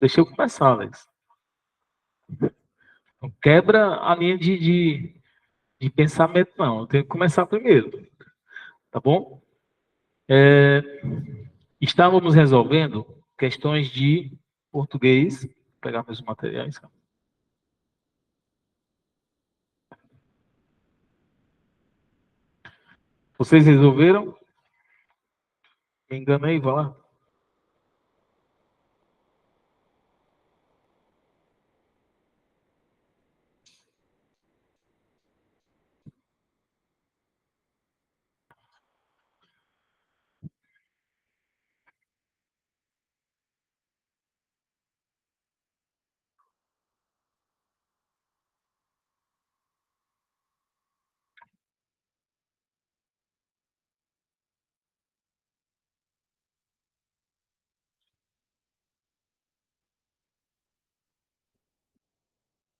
Deixa eu começar, Alex. Não quebra a linha de pensamento, não. Eu tenho que começar primeiro, tá bom? Estávamos resolvendo questões de português. Vou pegar meus materiais. Vocês resolveram? Me enganei, vá lá.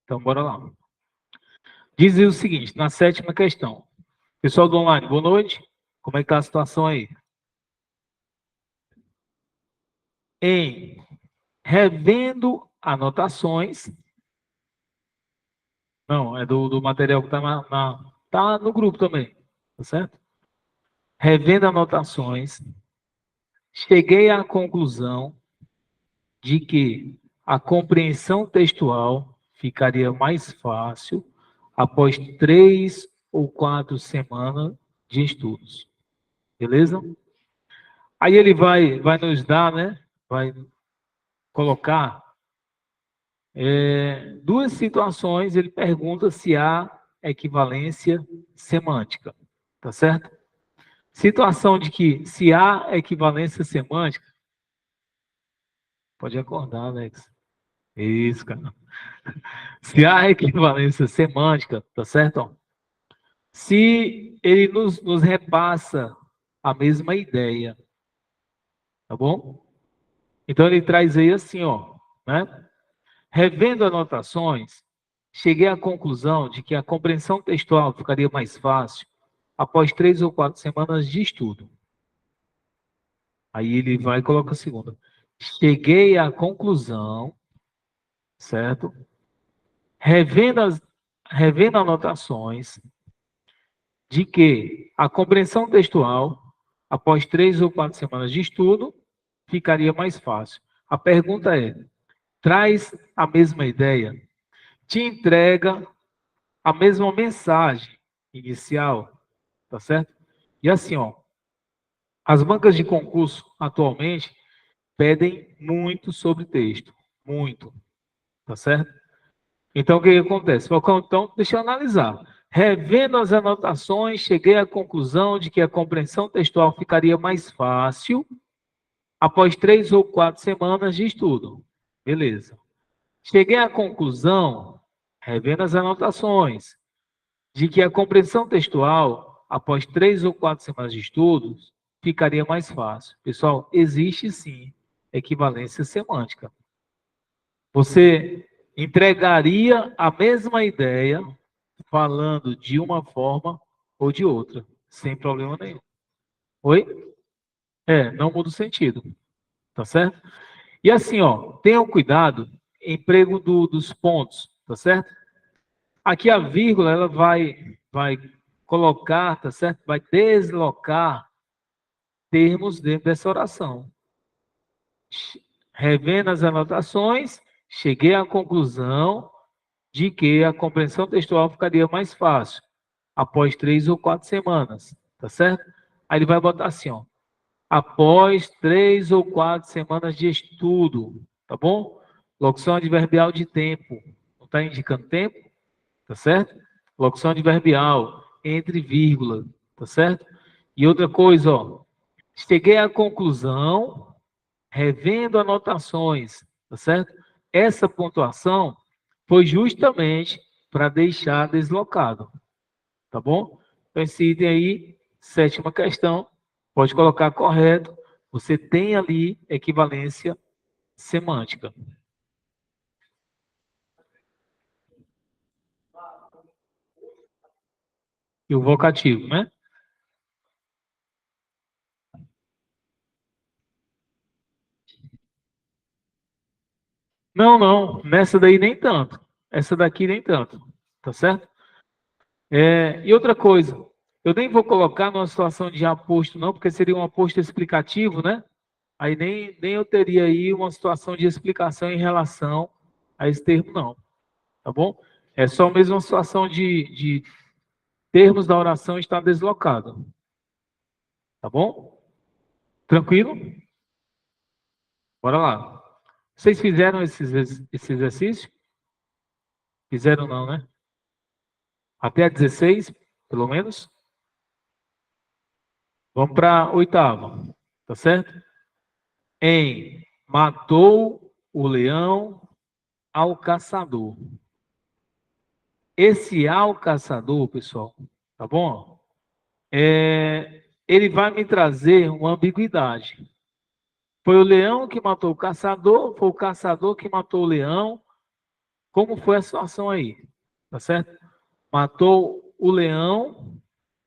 Então, bora lá. Diz o seguinte, na sétima questão. Pessoal do online, boa noite. Como é que está a situação aí? Em revendo anotações. Não, é do material que está tá no grupo também, tá certo? Revendo anotações, cheguei à conclusão de que a compreensão textual ficaria mais fácil após 3 ou 4 semanas de estudos. Beleza? Aí ele vai nos dar, né? Vai colocar duas situações. Ele pergunta se há equivalência semântica. Tá certo? Situação de que se há equivalência semântica, pode acordar, Alex. Isso, cara. Se há equivalência semântica, tá certo? Se ele nos repassa a mesma ideia, tá bom? Então ele traz aí assim, ó, né? Revendo anotações, cheguei à conclusão de que a compreensão textual ficaria mais fácil após 3 ou 4 semanas de estudo. Aí ele vai e coloca a segunda. Cheguei à conclusão, certo? Revendo anotações, de que a compreensão textual, após 3 ou 4 semanas de estudo, ficaria mais fácil. A pergunta é: traz a mesma ideia? Te entrega a mesma mensagem inicial, tá certo? E assim, ó, as bancas de concurso atualmente pedem muito sobre texto, muito, tá certo? Então, o que acontece? Então, deixa eu analisar. Revendo as anotações, cheguei à conclusão de que a compreensão textual ficaria mais fácil após 3 ou 4 semanas de estudo. Beleza. Cheguei à conclusão, revendo as anotações, de que a compreensão textual, após 3 ou 4 semanas de estudos, ficaria mais fácil. Pessoal, existe sim equivalência semântica. Você entregaria a mesma ideia falando de uma forma ou de outra, sem problema nenhum. Oi? Não muda o sentido, tá certo? E assim, ó, tenham cuidado, emprego dos pontos, tá certo? Aqui a vírgula, ela vai colocar, tá certo? Vai deslocar termos dentro dessa oração. Revendo as anotações, cheguei à conclusão de que a compreensão textual ficaria mais fácil após 3 ou 4 semanas, tá certo? Aí ele vai botar assim, ó, após 3 ou 4 semanas de estudo, tá bom? Locução adverbial de tempo, não está indicando tempo, tá certo? Locução adverbial, entre vírgula, tá certo? E outra coisa, ó, cheguei à conclusão, revendo anotações, tá certo? Essa pontuação foi justamente para deixar deslocado, tá bom? Então, esse item aí, sétima questão, pode colocar correto. Você tem ali equivalência semântica. E o vocativo, né? Não, não, nessa daí nem tanto. Essa daqui nem tanto, tá certo? E outra coisa, eu nem vou colocar numa situação de aposto, não, porque seria um aposto explicativo, né? Aí nem eu teria aí uma situação de explicação em relação a esse termo, não, tá bom? É só mesmo uma situação de termos da oração estar deslocado, tá bom? Tranquilo? Bora lá. Vocês fizeram esse exercício? Fizeram não, né? Até a 16, pelo menos? Vamos para a oitava, tá certo? Em matou o leão ao caçador. Esse ao caçador, pessoal, tá bom? Ele vai me trazer uma ambiguidade. Foi o leão que matou o caçador, foi o caçador que matou o leão. Como foi a situação aí? Tá certo? Matou o leão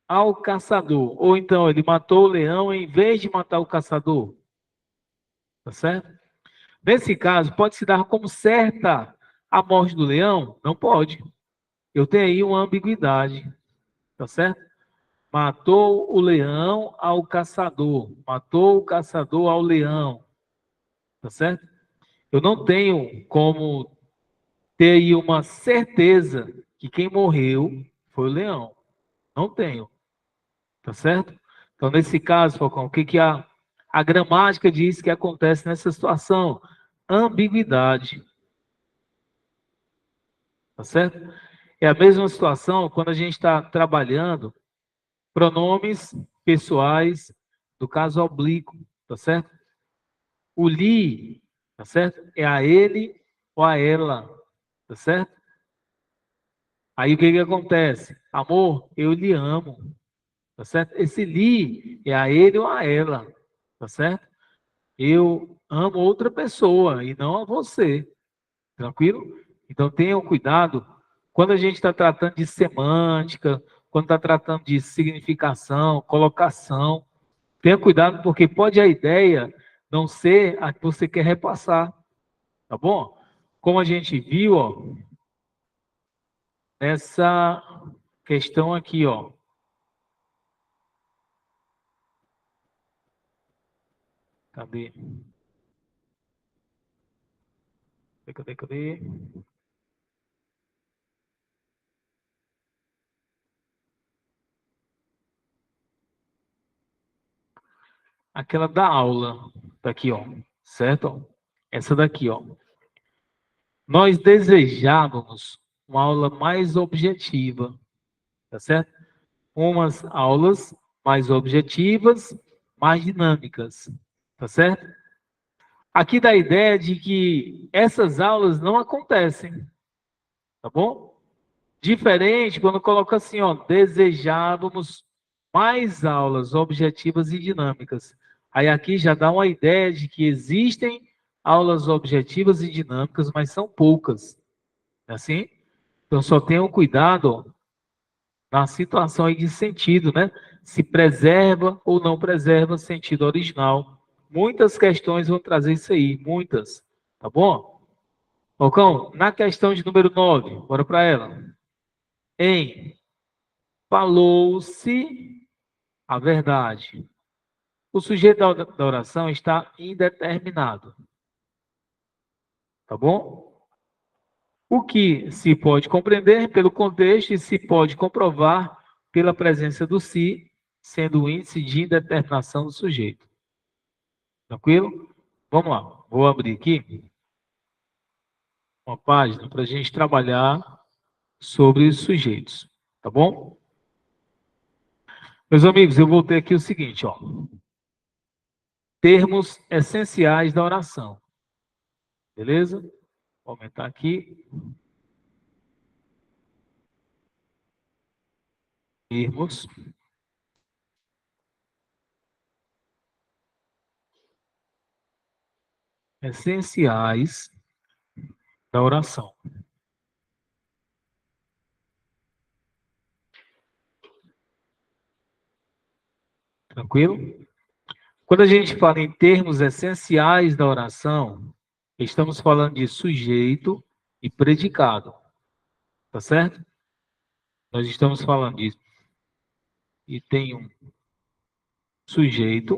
ao caçador. Ou então ele matou o leão em vez de matar o caçador. Tá certo? Nesse caso, pode se dar como certa a morte do leão? Não pode. Eu tenho aí uma ambiguidade. Tá certo? Matou o leão ao caçador. Matou o caçador ao leão. Tá certo? Eu não tenho como ter aí uma certeza que quem morreu foi o leão. Não tenho. Tá certo? Então, nesse caso, Falcão, o que, que a gramática diz que acontece nessa situação? Ambiguidade. Tá certo? É a mesma situação quando a gente está trabalhando pronomes pessoais do caso oblíquo. Tá certo? O li, tá certo? É a ele ou a ela. Tá certo? Aí o que, que acontece? Amor, eu lhe amo. Tá certo? Esse li é a ele ou a ela. Tá certo? Eu amo outra pessoa e não a você. Tranquilo? Então tenham cuidado quando a gente está tratando de semântica, quando está tratando de significação, colocação. Tenha cuidado porque pode a ideia não ser a que você quer repassar. Tá bom? Como a gente viu, ó, essa questão aqui, ó. Cadê? Cadê? Aquela da aula. Tá aqui, ó. Certo? Essa daqui, ó. Nós desejávamos uma aula mais objetiva, tá certo? Umas aulas mais objetivas, mais dinâmicas, tá certo? Aqui dá a ideia de que essas aulas não acontecem, tá bom? Diferente quando coloca assim, ó, desejávamos mais aulas objetivas e dinâmicas. Aí aqui já dá uma ideia de que existem aulas objetivas e dinâmicas, mas são poucas, não é assim? Então só tenham cuidado na situação aí de sentido, né? Se preserva ou não preserva sentido original. Muitas questões vão trazer isso aí, muitas, tá bom? Falcão, na questão de número 9, bora para ela. Em falou-se a verdade. O sujeito da oração está indeterminado, tá bom? O que se pode compreender pelo contexto e se pode comprovar pela presença do se, sendo o índice de indeterminação do sujeito. Tranquilo? Vamos lá. Vou abrir aqui uma página para a gente trabalhar sobre os sujeitos. Tá bom? Meus amigos, eu vou ter aqui o seguinte, ó. Termos essenciais da oração. Beleza? Vou aumentar aqui. Termos essenciais da oração. Tranquilo? Quando a gente fala em termos essenciais da oração, Estamos falando de sujeito e predicado. Tá certo? Nós estamos falando disso. E tem um sujeito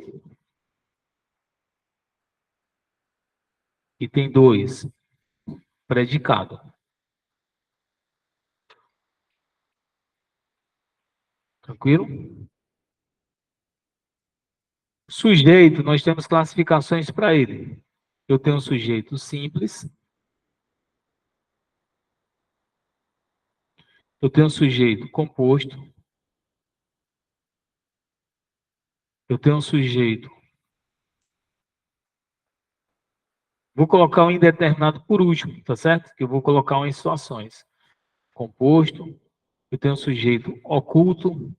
e tem dois predicado. Tranquilo? Sujeito, nós temos classificações para ele. Eu tenho um sujeito simples. Eu tenho um sujeito composto. Eu tenho um sujeito. Vou colocar um indeterminado por último, tá certo? Que eu vou colocar umas situações. Composto. Eu tenho um sujeito oculto.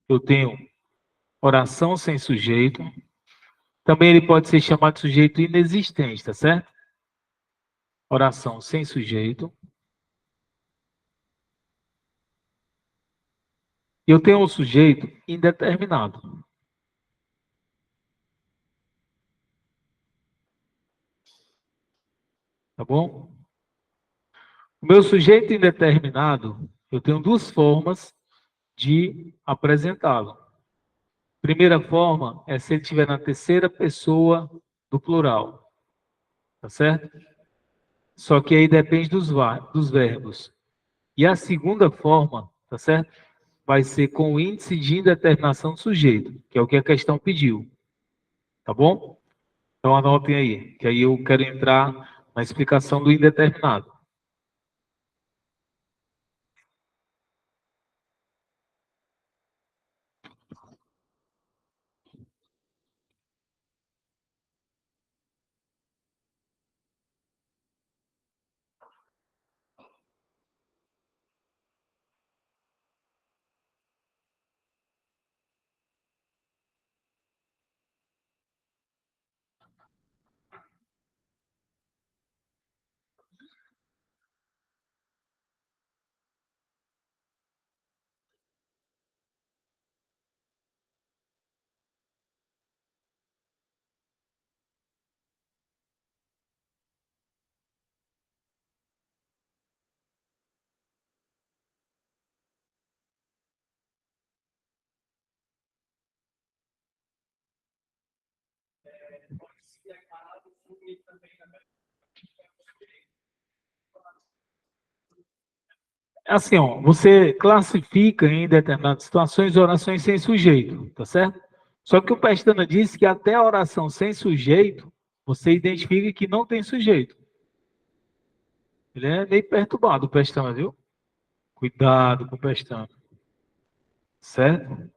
Eu tenho oração sem sujeito. Também ele pode ser chamado de sujeito inexistente, tá certo? Oração sem sujeito. E eu tenho um sujeito indeterminado. Tá bom? O meu sujeito indeterminado, eu tenho duas formas de apresentá-lo. Primeira forma é se ele estiver na terceira pessoa do plural. Tá certo? Só que aí depende dos verbos. E a segunda forma, tá certo? Vai ser com o índice de indeterminação do sujeito, que é o que a questão pediu. Tá bom? Então anotem aí, que aí eu quero entrar na explicação do indeterminado. Assim, ó, você classifica em determinadas situações orações sem sujeito, tá certo? Só que o Pestana disse que até a oração sem sujeito, você identifica que não tem sujeito. Ele é meio perturbado, o Pestana, viu? Cuidado com o Pestana. Certo?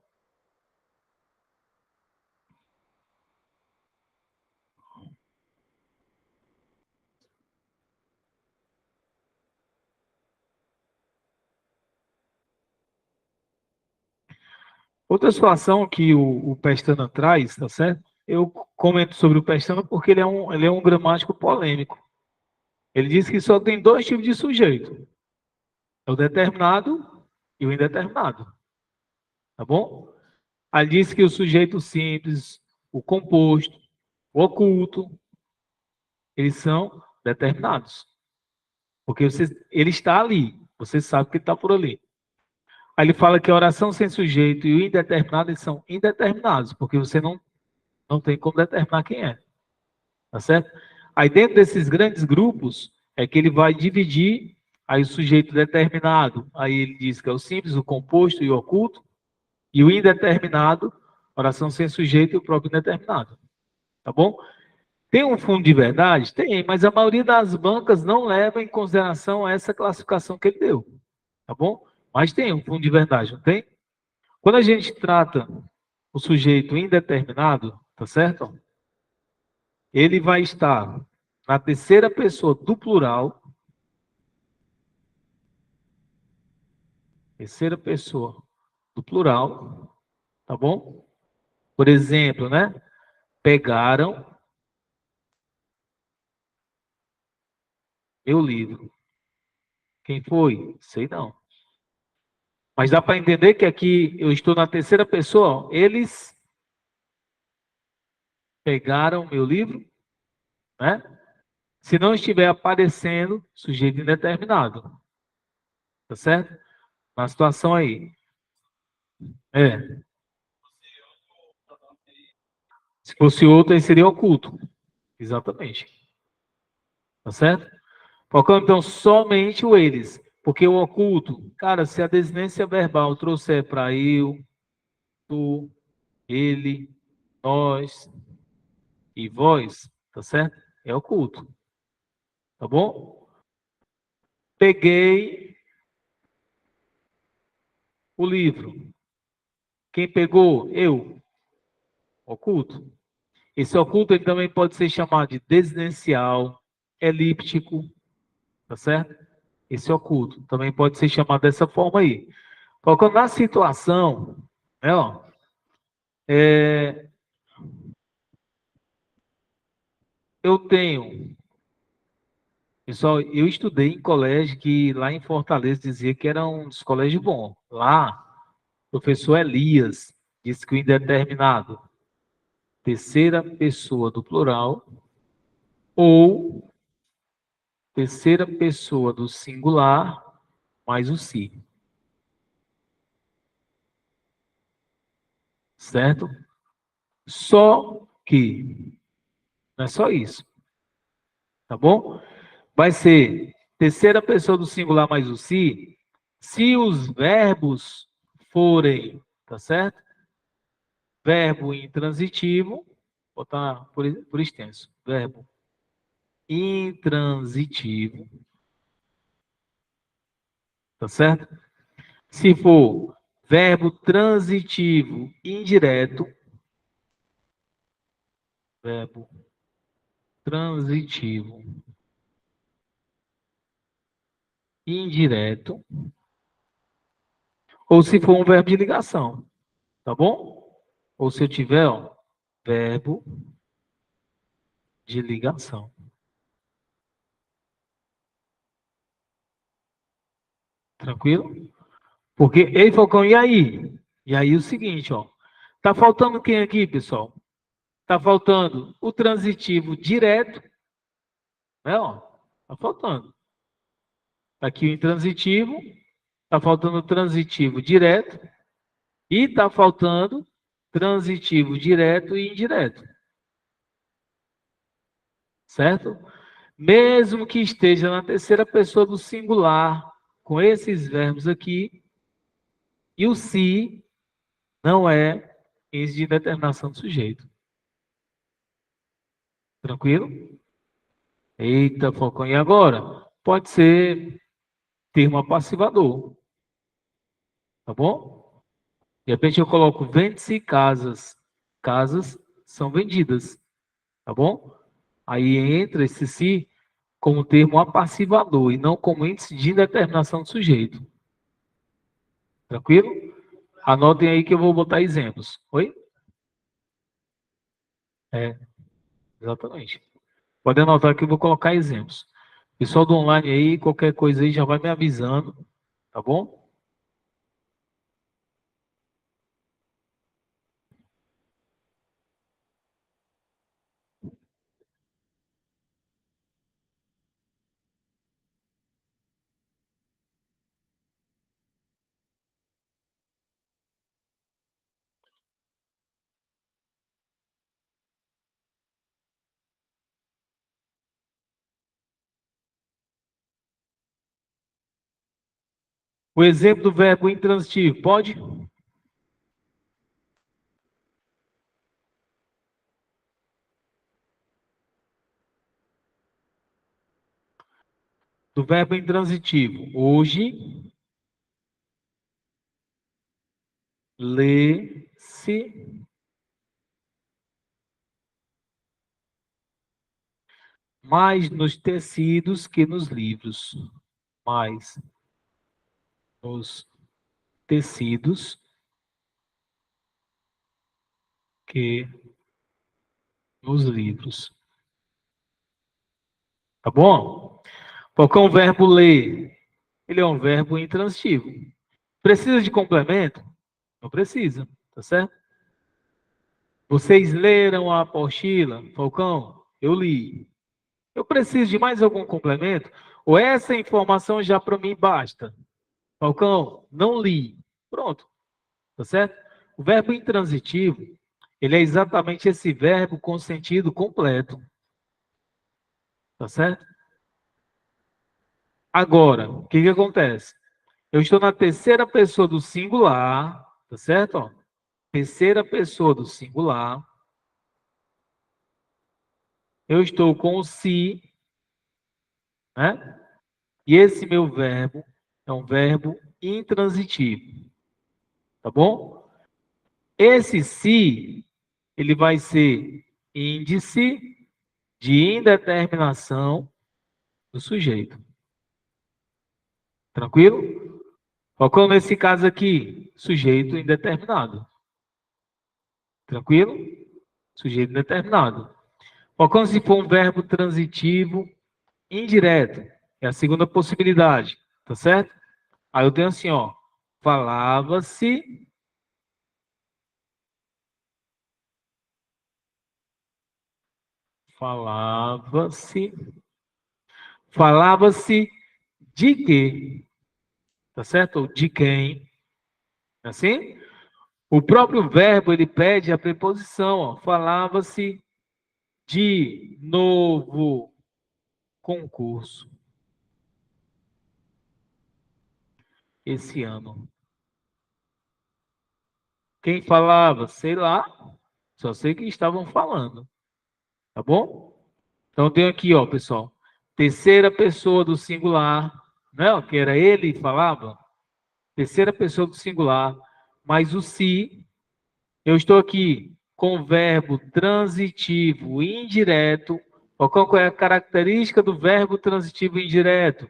Outra situação que o Pestana traz, tá certo? Eu comento sobre o Pestana porque ele é um gramático polêmico. Ele diz que só tem dois tipos de sujeito. É o determinado e o indeterminado. Tá bom? Aí diz que o sujeito simples, o composto, o oculto, eles são determinados. Porque ele está ali, você sabe que ele está por ali. Aí ele fala que a oração sem sujeito e o indeterminado, eles são indeterminados, porque você não tem como determinar quem é. Tá certo? Aí dentro desses grandes grupos, é que ele vai dividir aí o sujeito determinado. Aí ele diz que é o simples, o composto e o oculto. E o indeterminado, oração sem sujeito e o próprio indeterminado. Tá bom? Tem um fundo de verdade? Tem, mas a maioria das bancas não leva em consideração essa classificação que ele deu. Tá bom? Mas tem um fundo de verdade, não tem? Quando a gente trata o sujeito indeterminado, tá certo? Ele vai estar na terceira pessoa do plural, terceira pessoa do plural, tá bom? Por exemplo, né? Pegaram meu livro. Quem foi? Sei não. Mas dá para entender que aqui eu estou na terceira pessoa. Eles pegaram meu livro, né? Se não estiver aparecendo sujeito indeterminado. Tá certo? Na situação aí. É. Se fosse outro, aí seria oculto. Exatamente. Tá certo? Focando, então, somente o eles. Porque o oculto, cara, se a desinência verbal trouxer para eu, tu, ele, nós e vós, tá certo? É oculto. Tá bom? Peguei o livro. Quem pegou? Eu. Oculto. Esse oculto ele também pode ser chamado de desinencial, elíptico, tá certo? Esse oculto também pode ser chamado dessa forma aí. Colocando na situação, né, ó, é, eu tenho, pessoal, eu estudei em colégio que lá em Fortaleza dizia que era um dos colégios bons. Lá, o professor Elias disse que o indeterminado, terceira pessoa do plural, ou terceira pessoa do singular, mais o si. Certo? Só que não é só isso, tá bom? Vai ser terceira pessoa do singular mais o se os verbos forem, tá certo? Verbo intransitivo, botar por extenso, verbo intransitivo, tá certo? Se for verbo transitivo indireto, verbo transitivo indireto, ou se for um verbo de ligação, tá bom? Ou se eu tiver, ó, verbo de ligação. Tranquilo? Porque, ei, Falcão, e aí? E aí o seguinte, ó. Tá faltando quem aqui, pessoal? Tá faltando o transitivo direto, né, ó? Tá faltando. Tá aqui o intransitivo, tá faltando o transitivo direto e tá faltando transitivo direto e indireto. Certo? Mesmo que esteja na terceira pessoa do singular, com esses verbos aqui, e o se não é esse de determinação do sujeito. Tranquilo? Eita, Falcão, e agora? Pode ser termo apassivador, tá bom? De repente eu coloco vende-se casas. Casas são vendidas, tá bom? Aí entra esse se como termo apassivador e não como índice de indeterminação do sujeito. Tranquilo? Anotem aí que eu vou botar exemplos. Oi? É, exatamente. Pode anotar que eu vou colocar exemplos. Pessoal do online aí, qualquer coisa aí já vai me avisando, tá bom? O exemplo do verbo intransitivo, pode? Do verbo intransitivo. Hoje, lê-se mais nos tecidos que nos livros. Mais nos tecidos que nos livros. Tá bom? Qual é o verbo ler? Ele é um verbo intransitivo. Precisa de complemento? Não precisa, tá certo? Vocês leram a apostila? Falcão, eu li. Eu preciso de mais algum complemento? Ou essa informação já para mim basta? Falcão, não li. Pronto, tá certo? O verbo intransitivo, ele é exatamente esse verbo com sentido completo, tá certo? Agora, o que que acontece? Eu estou na terceira pessoa do singular, tá certo? Ó, terceira pessoa do singular. Eu estou com o se, né? E esse meu verbo é um verbo intransitivo, tá bom? Esse se, ele vai ser índice de indeterminação do sujeito. Tranquilo? Qual nesse caso aqui? Sujeito indeterminado. Tranquilo? Sujeito indeterminado. Qual se for um verbo transitivo indireto? É a segunda possibilidade. Tá certo? Aí eu tenho assim, ó. Falava-se. Falava-se. Falava-se de quê? Tá certo? Ou de quem? Assim? O próprio verbo, ele pede a preposição, ó. Falava-se de novo concurso esse ano. Quem falava? Sei lá. Só sei que estavam falando. Tá bom? Então tem aqui, ó, pessoal. Terceira pessoa do singular, né? Ó, que era ele que falava. Terceira pessoa do singular, mais o se. Eu estou aqui com o verbo transitivo indireto. Ó, qual é a característica do verbo transitivo indireto?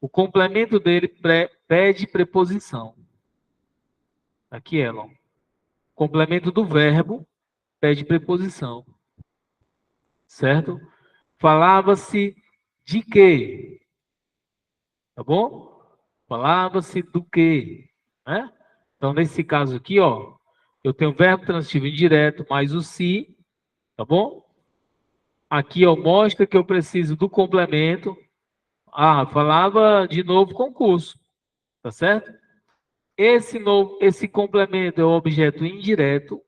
O complemento dele pede preposição. Aqui ela. Ó. Complemento do verbo pede preposição. Certo? Falava-se de quê? Tá bom? Falava-se do quê? Né? Então, nesse caso aqui, ó, eu tenho o verbo transitivo indireto mais o se, tá bom? Aqui, ó, mostra que eu preciso do complemento. Ah, falava de novo concurso, tá certo? Esse complemento é o objeto indireto,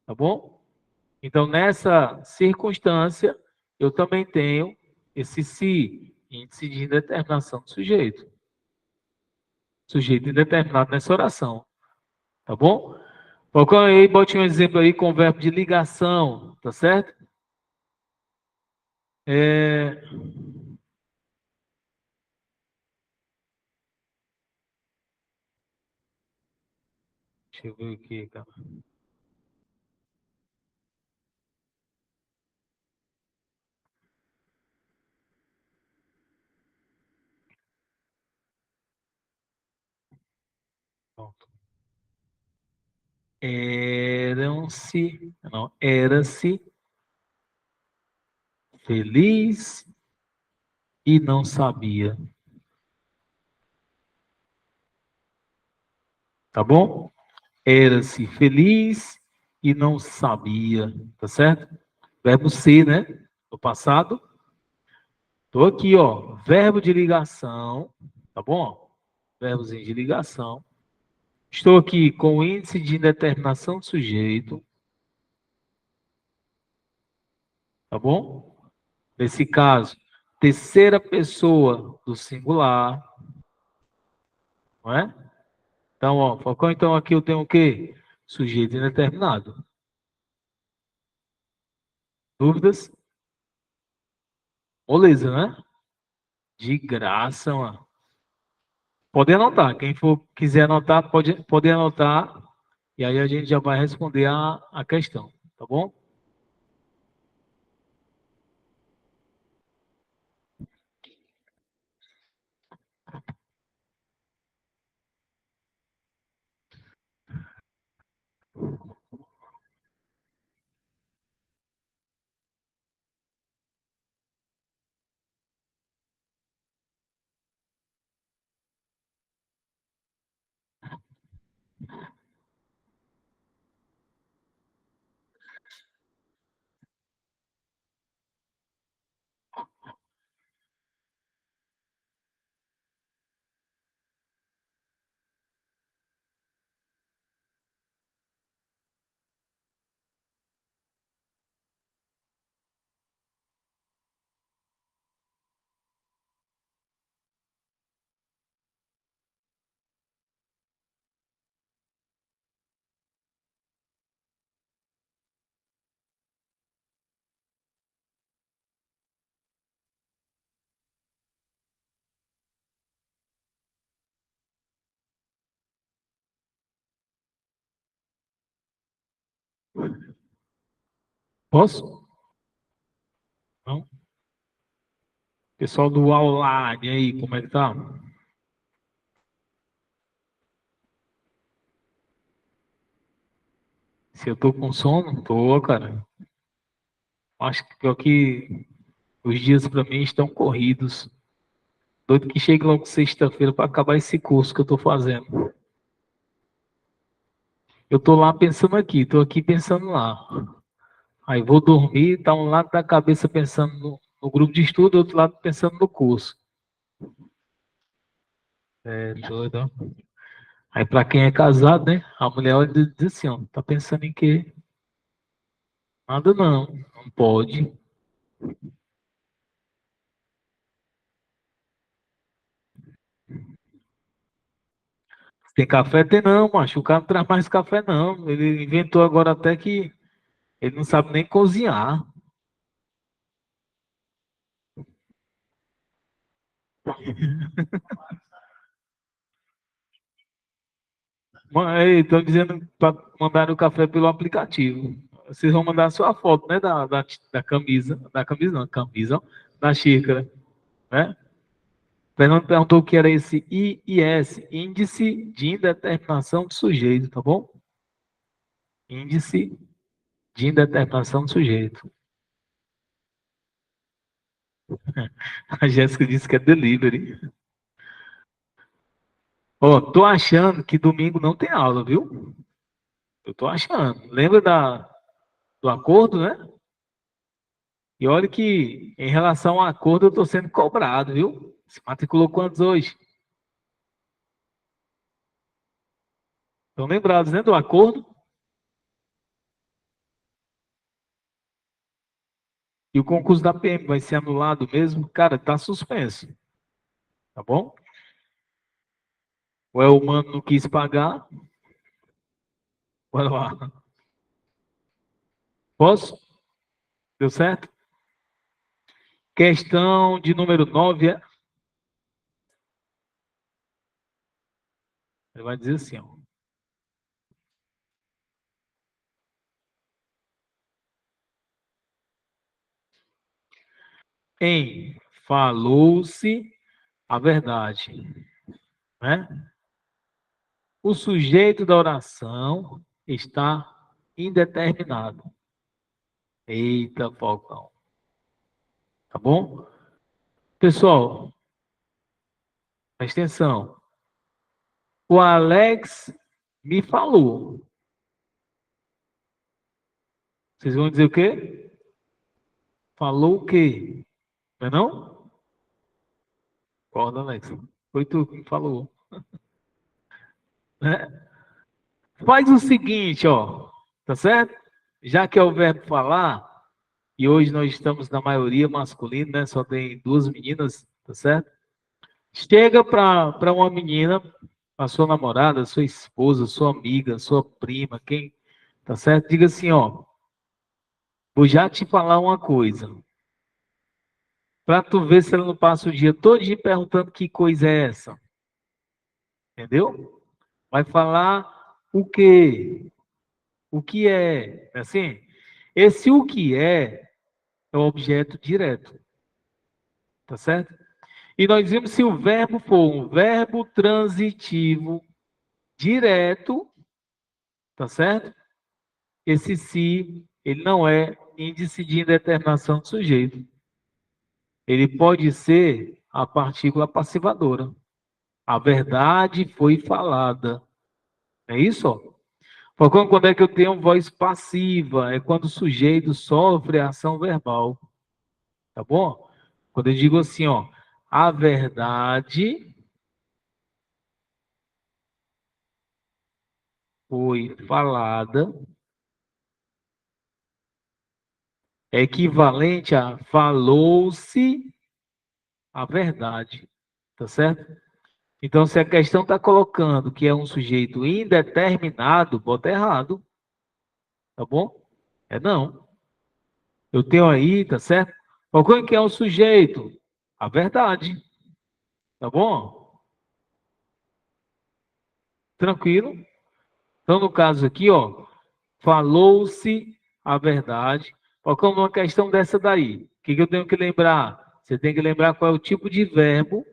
tá bom? Então, nessa circunstância, eu também tenho esse se, índice de indeterminação do sujeito. Sujeito indeterminado nessa oração, tá bom? Colocando aí, bote um exemplo aí com o verbo de ligação, tá certo? É... Deixa eu ver aqui, cara. Pronto. Eram-se, não, era-se feliz e não sabia, tá bom? Era-se feliz e não sabia, tá certo? Verbo ser, né? No passado. Tô aqui, ó, verbo de ligação, tá bom? Verbozinho de ligação. Estou aqui com o índice de indeterminação do sujeito, tá bom? Nesse caso, terceira pessoa do singular, não é? Então, ó, Falcão, então aqui eu tenho o quê? Sujeito indeterminado. Dúvidas? Moleza, né? De graça, mano. Pode anotar. Quem for quiser anotar, pode anotar. E aí a gente já vai responder a questão, tá bom? Posso? Não? Pessoal do online aí, como é que tá? Se eu tô com sono, tô, cara. Acho que pior que os dias para mim estão corridos. Doido que chegue logo sexta-feira para acabar esse curso que eu tô fazendo. Eu tô lá pensando aqui, tô aqui pensando lá. Aí vou dormir, tá um lado da cabeça pensando no grupo de estudo, outro lado pensando no curso. É doido, ó. Aí para quem é casado, né? A mulher olha e diz assim, ó, tá pensando em quê? Nada não, não pode. Tem café? Tem não, macho. O cara não traz mais café não. Ele inventou agora até que ele não sabe nem cozinhar. Estão dizendo para mandar o café pelo aplicativo. Vocês vão mandar só a foto, né, da camisa não, camisa, ó, da xícara, né? Fernando perguntou o que era esse IIS, Índice de Indeterminação do Sujeito, tá bom? Índice de Indeterminação do Sujeito. A Jéssica disse que é delivery. Ó, tô achando que domingo não tem aula, viu? Eu tô achando. Lembra do acordo, né? E olha que, em relação ao acordo, eu tô sendo cobrado, viu? Se matriculou quantos hoje? Estão lembrados, né, do acordo? E o concurso da PM vai ser anulado mesmo? Cara, tá suspenso, tá bom? O Elmano não quis pagar. Bora lá. Posso? Deu certo? Questão de número 9. Ele vai dizer assim, ó. Em falou-se a verdade, né? O sujeito da oração está indeterminado. Eita, Falcão. Tá bom? Pessoal, presta atenção. O Alex me falou. Vocês vão dizer o quê? Falou o quê? Não é não? Acorda, Alex. Foi tu que me falou. Né? Faz o seguinte, ó. Tá certo? Já que é o verbo falar, e hoje nós estamos na maioria masculina, né? Só tem duas meninas, tá certo? Chega para uma menina, a sua namorada, sua esposa, sua amiga, sua prima, quem, tá certo? Diga assim, ó, vou já te falar uma coisa, para tu ver se ela não passa o dia todo dia perguntando que coisa é essa, entendeu? Vai falar o quê? O que é? Assim, esse o que é o objeto direto, tá certo? E nós vimos se o verbo for um verbo transitivo direto, tá certo? Esse se, ele não é índice de indeterminação do sujeito. Ele pode ser a partícula passivadora. A verdade foi falada. É isso? Ó. Quando é que eu tenho voz passiva? É quando o sujeito sofre a ação verbal. Tá bom? Quando eu digo assim, ó, a verdade foi falada, é equivalente a falou-se a verdade. Tá certo? Então, se a questão está colocando que é um sujeito indeterminado, bota errado, tá bom? É não. Eu tenho aí, tá certo? Qual que é o sujeito? A verdade, tá bom? Tranquilo? Então, no caso aqui, ó, falou-se a verdade. Colocamos uma questão dessa daí. O que eu tenho que lembrar? Você tem que lembrar qual é o tipo de verbo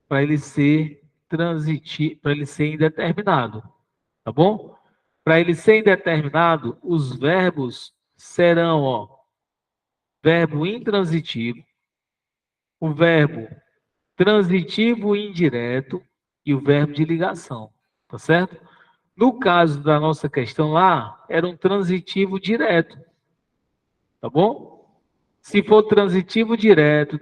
para ele ser transitivo, para ele ser indeterminado, tá bom? Para ele ser indeterminado, os verbos serão, ó, verbo intransitivo, o verbo transitivo e indireto e o verbo de ligação, tá certo? No caso da nossa questão lá, era um transitivo direto, tá bom? Se for transitivo direto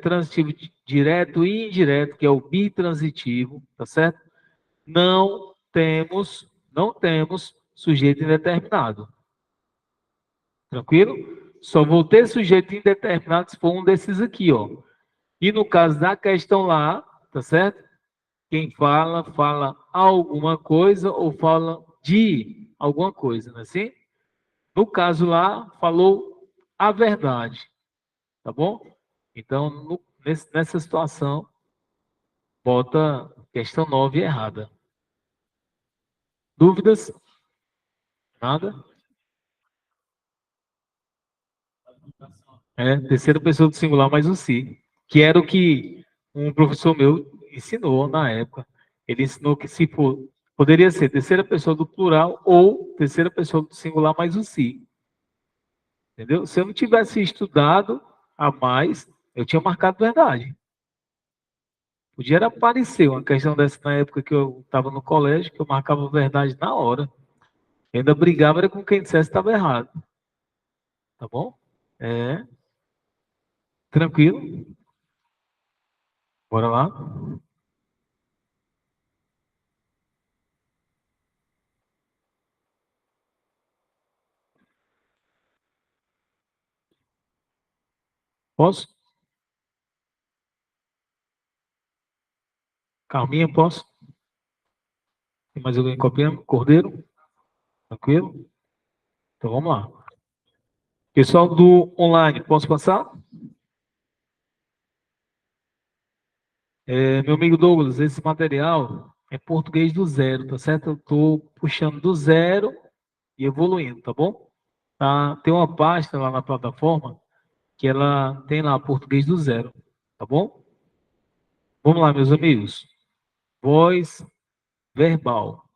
e indireto, que é o bitransitivo, tá certo? Não temos sujeito indeterminado. Tranquilo? Só vou ter sujeito indeterminado se for um desses aqui, ó. E no caso da questão lá, tá certo? Quem fala, fala alguma coisa ou fala de alguma coisa, não é assim? No caso lá, falou a verdade, tá bom? Então, nessa situação, bota questão 9 errada. Dúvidas? Nada? É, terceira pessoa do singular mais o si, que era o que um professor meu ensinou na época. Ele ensinou que se for, poderia ser terceira pessoa do plural ou terceira pessoa do singular mais o si. Entendeu? Se eu não tivesse estudado a mais, eu tinha marcado verdade. Podia era aparecer uma questão dessa na época que eu estava no colégio, que eu marcava verdade na hora. Eu ainda brigava era com quem dissesse que estava errado. Tá bom? É, tranquilo. Bora lá. Posso? Calminha, posso? Tem mais alguém copiando? Cordeiro? Tranquilo? Então vamos lá. Pessoal do online, posso passar? Meu amigo Douglas, esse material é português do zero, tá certo? Eu estou puxando do zero e evoluindo, tá bom? Tá? Tem uma pasta lá na plataforma que ela tem lá português do zero, tá bom? Vamos lá, meus amigos. Voz verbal,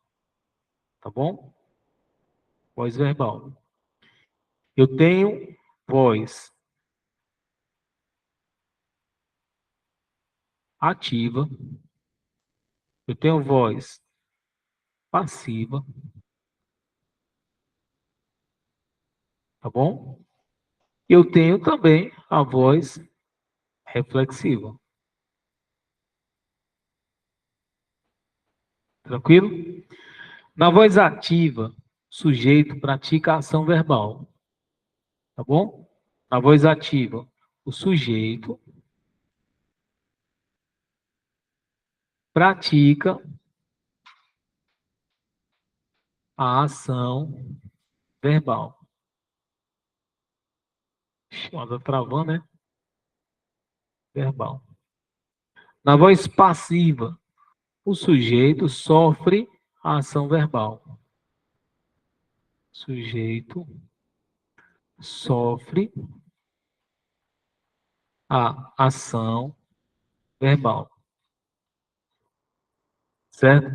tá bom? Voz verbal. Eu tenho voz ativa, eu tenho voz passiva, tá bom? Eu tenho também a voz reflexiva. Tranquilo? Na voz ativa, o sujeito pratica a ação verbal, tá bom? Na voz ativa, o sujeito pratica a ação verbal. Anda travando, né? Verbal. Na voz passiva, o sujeito sofre a ação verbal. Sujeito sofre a ação verbal, certo?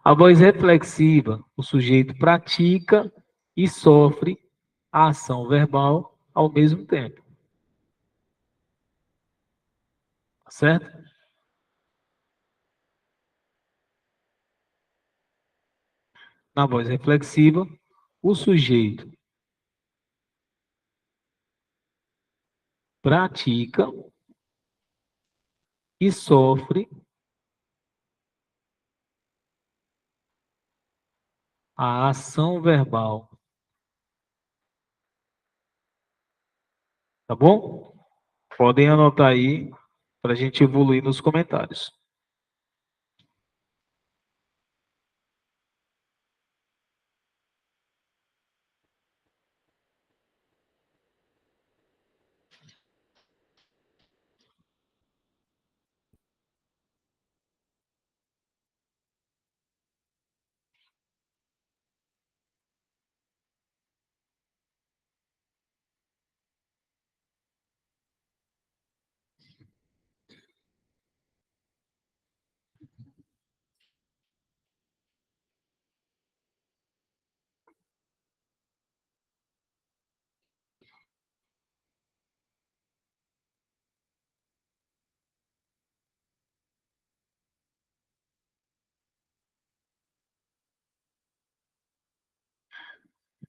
A voz reflexiva, o sujeito pratica e sofre a ação verbal ao mesmo tempo, certo? Na voz reflexiva, o sujeito pratica e sofre a ação verbal, tá bom? Podem anotar aí para a gente evoluir nos comentários.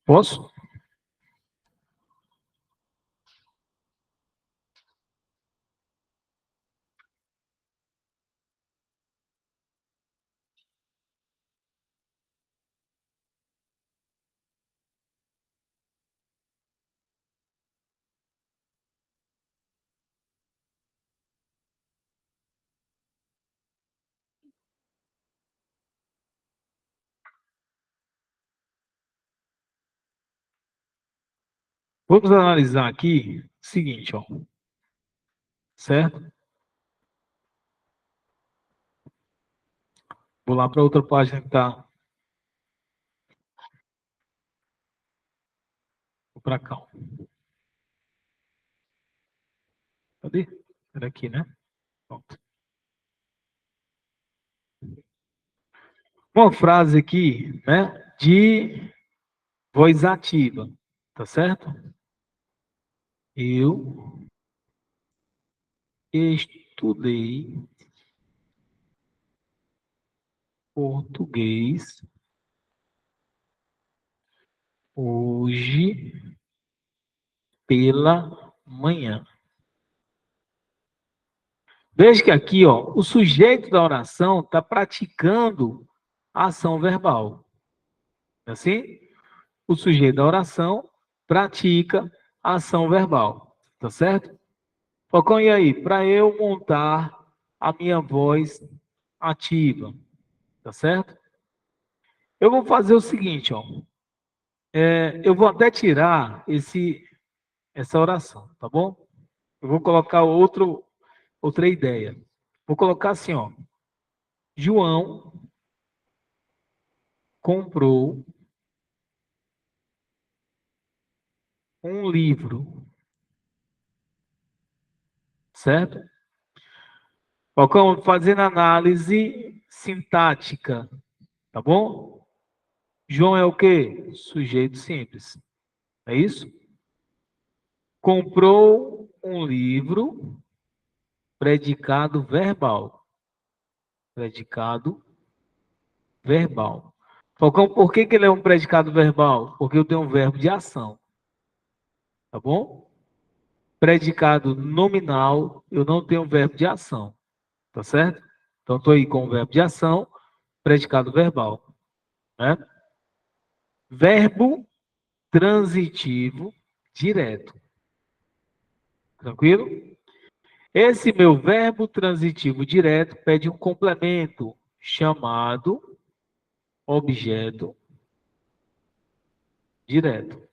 Posso? Vamos analisar aqui o seguinte, ó, certo? Vou lá para outra página que está para cá. Ó. Cadê? Era aqui, né? Pronto. Uma frase aqui, né, de voz ativa, tá certo? Eu estudei português hoje pela manhã. Veja que aqui, ó, o sujeito da oração está praticando a ação verbal. É assim? O sujeito da oração pratica a ação verbal. Tá certo? Falcão, e aí? Para eu montar a minha voz ativa. Tá certo? Eu vou fazer o seguinte, ó. Eu vou até tirar essa oração, tá bom? Eu vou colocar outra ideia. Vou colocar assim, ó. João comprou um livro, certo? Falcão, fazendo análise sintática, tá bom? João é o quê? Sujeito simples. É isso? Comprou um livro, predicado verbal. Predicado verbal. Falcão, por que ele é um predicado verbal? Porque eu tenho um verbo de ação, tá bom? Predicado nominal, eu não tenho verbo de ação, tá certo? Então, estou aí com o verbo de ação, predicado verbal, né? Verbo transitivo direto. Tranquilo? Esse meu verbo transitivo direto pede um complemento chamado objeto direto.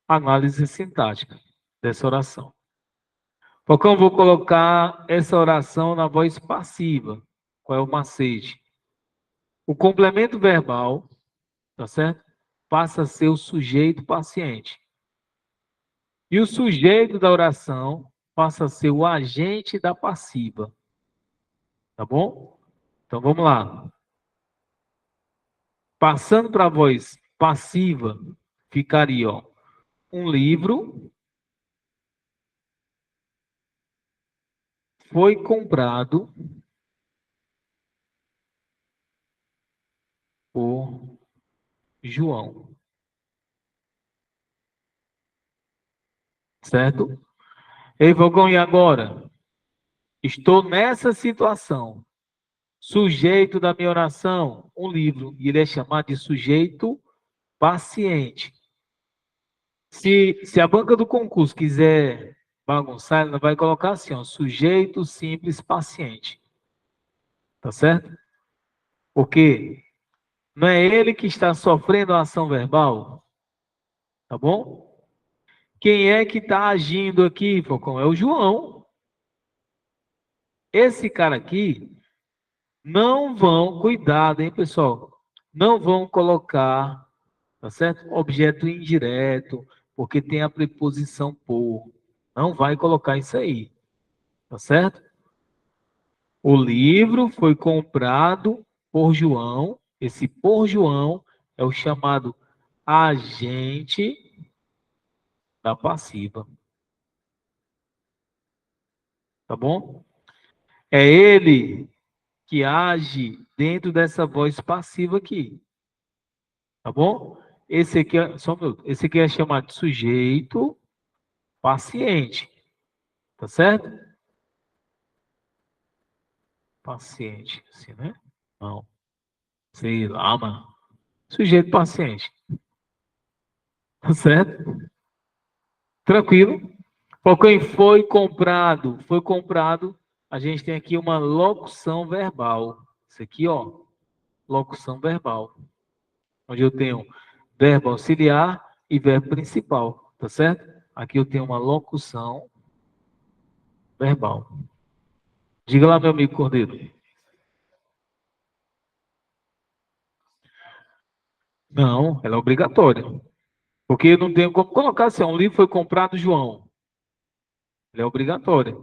Análise sintática dessa oração. Falcão, vou colocar essa oração na voz passiva. Qual é o macete? O complemento verbal, tá certo? Passa a ser o sujeito paciente. E o sujeito da oração passa a ser o agente da passiva. Tá bom? Então vamos lá. Passando para a voz passiva, ficaria, ó, um livro foi comprado por João. Certo? Ei, Vogão, e agora? Estou nessa situação. Sujeito da minha oração, um livro. E ele é chamado de sujeito paciente. Se a banca do concurso quiser bagunçar, ela vai colocar assim, ó, sujeito simples paciente. Tá certo? Porque não é ele que está sofrendo a ação verbal, tá bom? Quem é que está agindo aqui, Falcão? É o João. Esse cara aqui, não vão, cuidado, hein, pessoal? Não vão colocar, tá certo? Objeto indireto, porque tem a preposição por. Não vai colocar isso aí, tá certo? O livro foi comprado por João. Esse por João é o chamado agente da passiva, tá bom? É ele que age dentro dessa voz passiva aqui. Tá bom? Esse aqui é, só um minuto. Esse aqui é chamado de sujeito paciente. Tá certo? Paciente, assim, né? Não. Sei lá, mano. Sujeito paciente. Tá certo? Tranquilo. Quem foi comprado, a gente tem aqui uma locução verbal. Isso aqui, ó, locução verbal. Onde eu tenho verbo auxiliar e verbo principal, tá certo? Aqui eu tenho uma locução verbal. Diga lá, meu amigo Cordeiro. Não, ela é obrigatória. Porque não tem como colocar assim, um livro foi comprado João. Ela é obrigatória.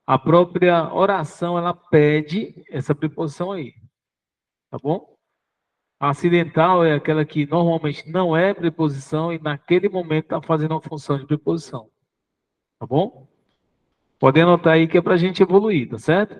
A própria oração, ela pede essa preposição aí, tá bom? A acidental é aquela que normalmente não é preposição e naquele momento está fazendo uma função de preposição, tá bom? Pode anotar aí que é para a gente evoluir, tá certo?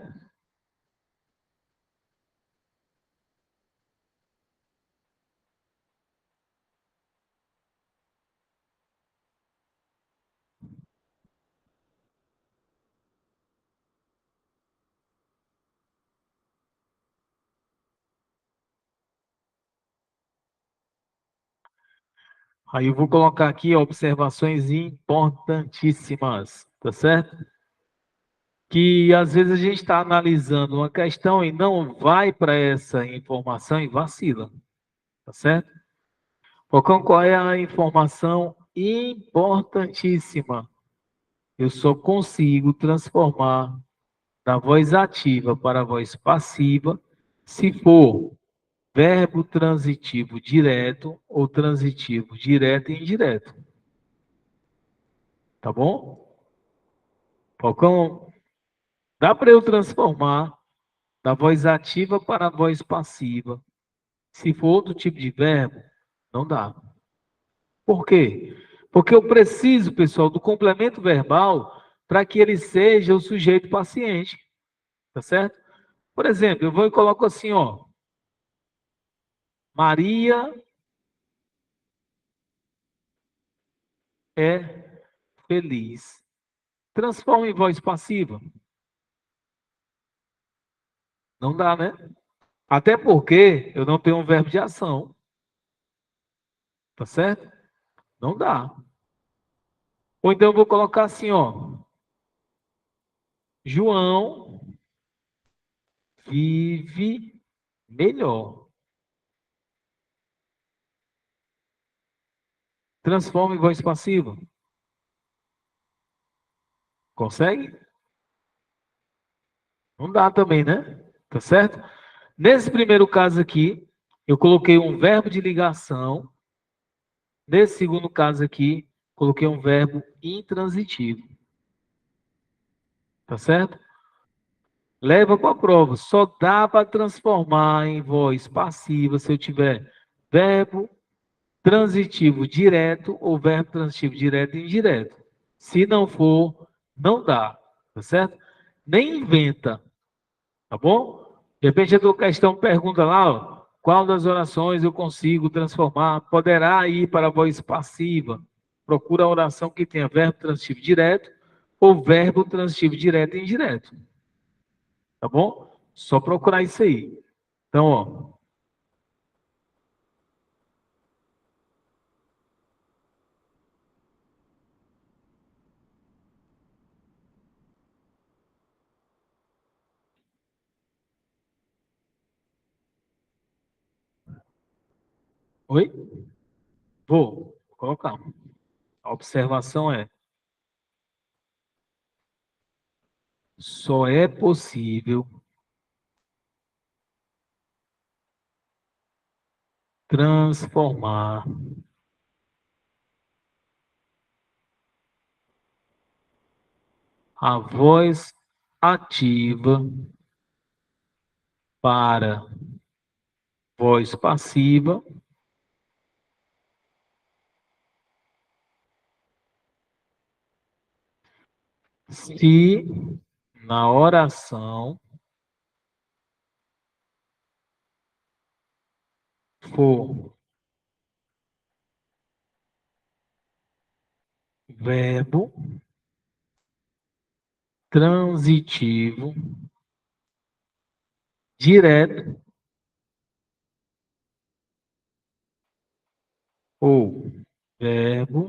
Aí eu vou colocar aqui observações importantíssimas, tá certo? Que às vezes a gente está analisando uma questão e não vai para essa informação e vacila, tá certo? Qual é a informação importantíssima? Eu só consigo transformar da voz ativa para a voz passiva se for verbo transitivo direto ou transitivo direto e indireto, tá bom? Falcão, dá para eu transformar da voz ativa para a voz passiva. Se for outro tipo de verbo, não dá. Por quê? Porque eu preciso, pessoal, do complemento verbal para que ele seja o sujeito paciente, tá certo? Por exemplo, eu vou e coloco assim, ó, Maria é feliz. Transforma em voz passiva. Não dá, né? Até porque eu não tenho um verbo de ação, tá certo? Não dá. Ou então eu vou colocar assim, ó. João vive melhor. Transforma em voz passiva. Consegue? Não dá também, né? Tá certo? Nesse primeiro caso aqui, eu coloquei um verbo de ligação. Nesse segundo caso aqui, coloquei um verbo intransitivo. Tá certo? Leva para a prova. Só dá para transformar em voz passiva se eu tiver verbo transitivo direto ou verbo transitivo direto e indireto. Se não for, não dá. Tá certo? Nem inventa. Tá bom? De repente a tua questão pergunta lá, ó, qual das orações eu consigo transformar? Poderá ir para a voz passiva. Procura a oração que tenha verbo transitivo direto ou verbo transitivo direto e indireto. Tá bom? Só procurar isso aí. Então, ó. Oi? Vou colocar. A observação é: só é possível transformar a voz ativa para voz passiva se na oração for verbo transitivo direto ou verbo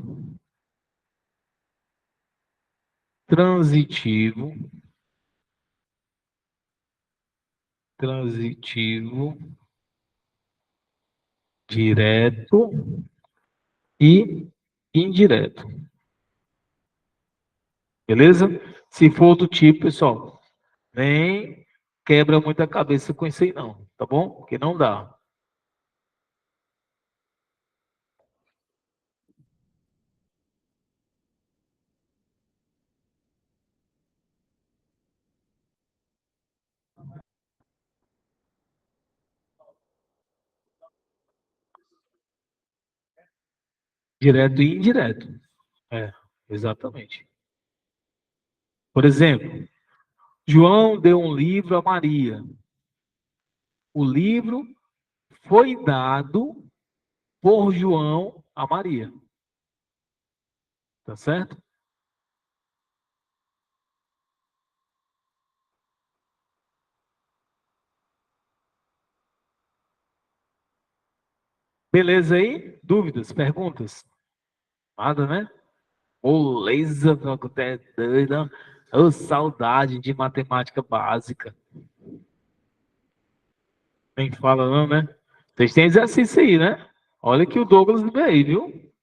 transitivo, transitivo, direto e indireto. Beleza? Se for do tipo, pessoal, nem quebra muita cabeça com isso aí não, tá bom? Porque não dá. Direto e indireto. É, exatamente. Por exemplo, João deu um livro a Maria. O livro foi dado por João a Maria. Tá certo? Beleza aí? Dúvidas? Perguntas? Nada, né? Moleza, até doido. Ô, saudade de matemática básica. Nem fala não, né? Vocês têm exercício aí, né? Olha que o Douglas veio, viu?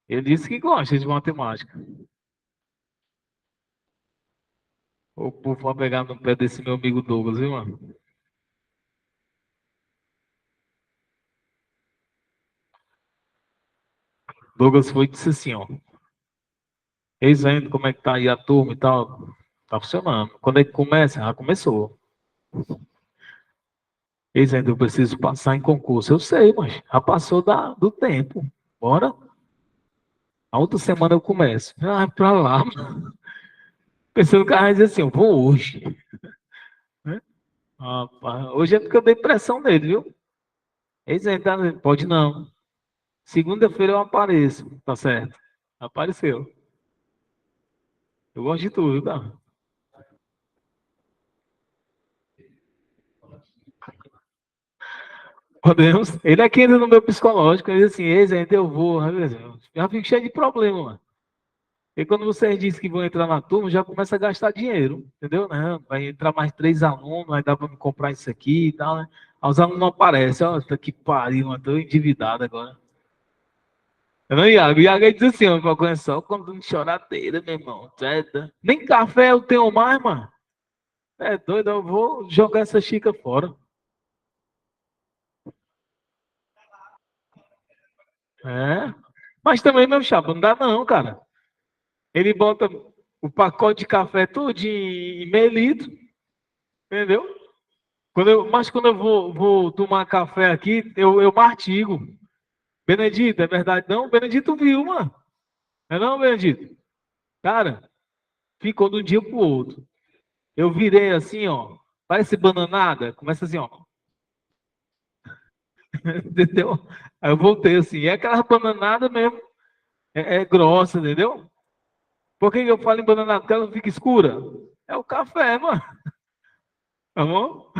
Ele disse que gosta de matemática. O povo vai pegar no pé desse meu amigo Douglas, viu, mano? Douglas foi e disse assim, ó. Eis ainda como é que tá aí a turma e tal. Tá funcionando. Quando é que começa? Já começou. Eis ainda eu preciso passar em concurso. Eu sei, mas já passou do tempo. Bora? A outra semana eu começo. Ah, pra lá. Pensando que ela vai dizer assim, eu vou hoje. Né? Rapaz, hoje é porque eu dei pressão nele, viu? Eis ainda, pode não. Segunda-feira eu apareço. Tá certo. Apareceu. Eu gosto de tudo, tá? Podemos. Ele é que entra no meu psicológico. Ele diz assim, eis ainda eu vou. Já fico cheio de problema, mano. E quando vocês dizem que vão entrar na turma, já começa a gastar dinheiro, entendeu? Não, vai entrar mais 3 alunos, vai dar para me comprar isso aqui e tal, né? Aí os alunos não aparecem, ó, tá que pariu, mano, tô endividado agora. Eu não, Iago, o Iago aí diz assim, ó, pra só quando me choradeira, meu irmão. Nem café eu tenho mais, mano. É doido, eu vou jogar essa xícara fora. É. Mas também, meu chapa, não dá não, cara. Ele bota o pacote de café todo em meio litro, entendeu? Mas quando eu vou tomar café aqui, eu martigo. Benedito, é verdade não? Benedito viu, mano. É não, Benedito? Cara, ficou de um dia pro outro. Eu virei assim, ó. Parece bananada. Começa assim, ó. Entendeu? Aí eu voltei assim. É aquela bananada mesmo. É grossa, entendeu? Por que que eu falo em bananada? Porque ela não fica escura. É o café, mano. Tá bom?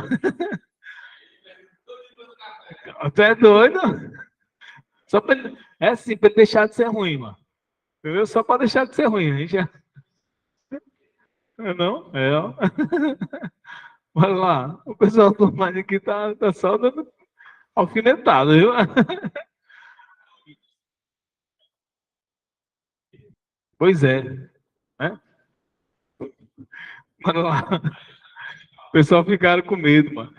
Você é doido? Só pra, é assim, pra ele deixar de ser ruim, mano. Entendeu? Só pra deixar de ser ruim. A gente não? É, ó. Vai lá. O pessoal do online aqui tá só dando alfinetada, viu? Pois é, né? Mas lá, o pessoal ficaram com medo, mano.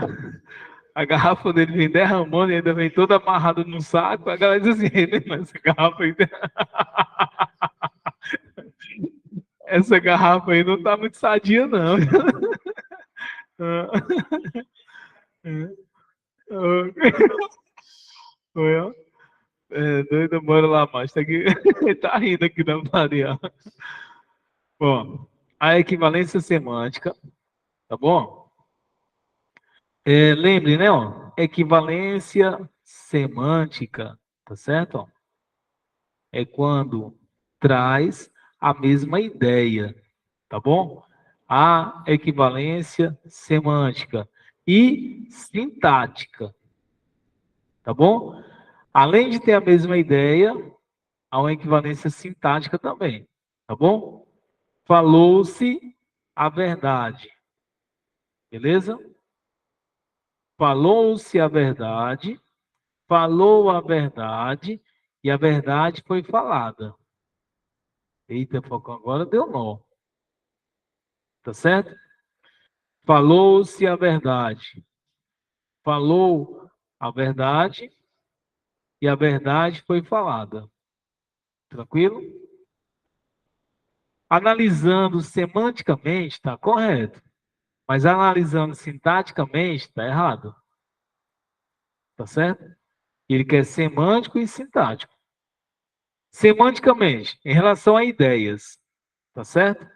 A garrafa dele vem derramando e ainda vem toda amarrada no saco. A galera diz assim, mas essa garrafa aí, essa garrafa aí não tá muito sadia, não. Foi, ó. É, doido, bora lá, mas tá aqui. Tá rindo aqui da Maria. Bom, a equivalência semântica, tá bom? Lembre, né, ó, equivalência semântica, tá certo? Ó? É quando traz a mesma ideia, tá bom? A equivalência semântica e sintática, tá bom? Além de ter a mesma ideia, há uma equivalência sintática também, tá bom? Falou-se a verdade, beleza? Falou-se a verdade, falou a verdade e a verdade foi falada. Eita, Falcão, agora deu nó, tá certo? Falou-se a verdade, falou a verdade e a verdade foi falada. Tranquilo? Analisando semanticamente, está correto. Mas analisando sintaticamente, está errado. Tá certo? Ele quer semântico e sintático. Semanticamente, em relação a ideias, tá certo?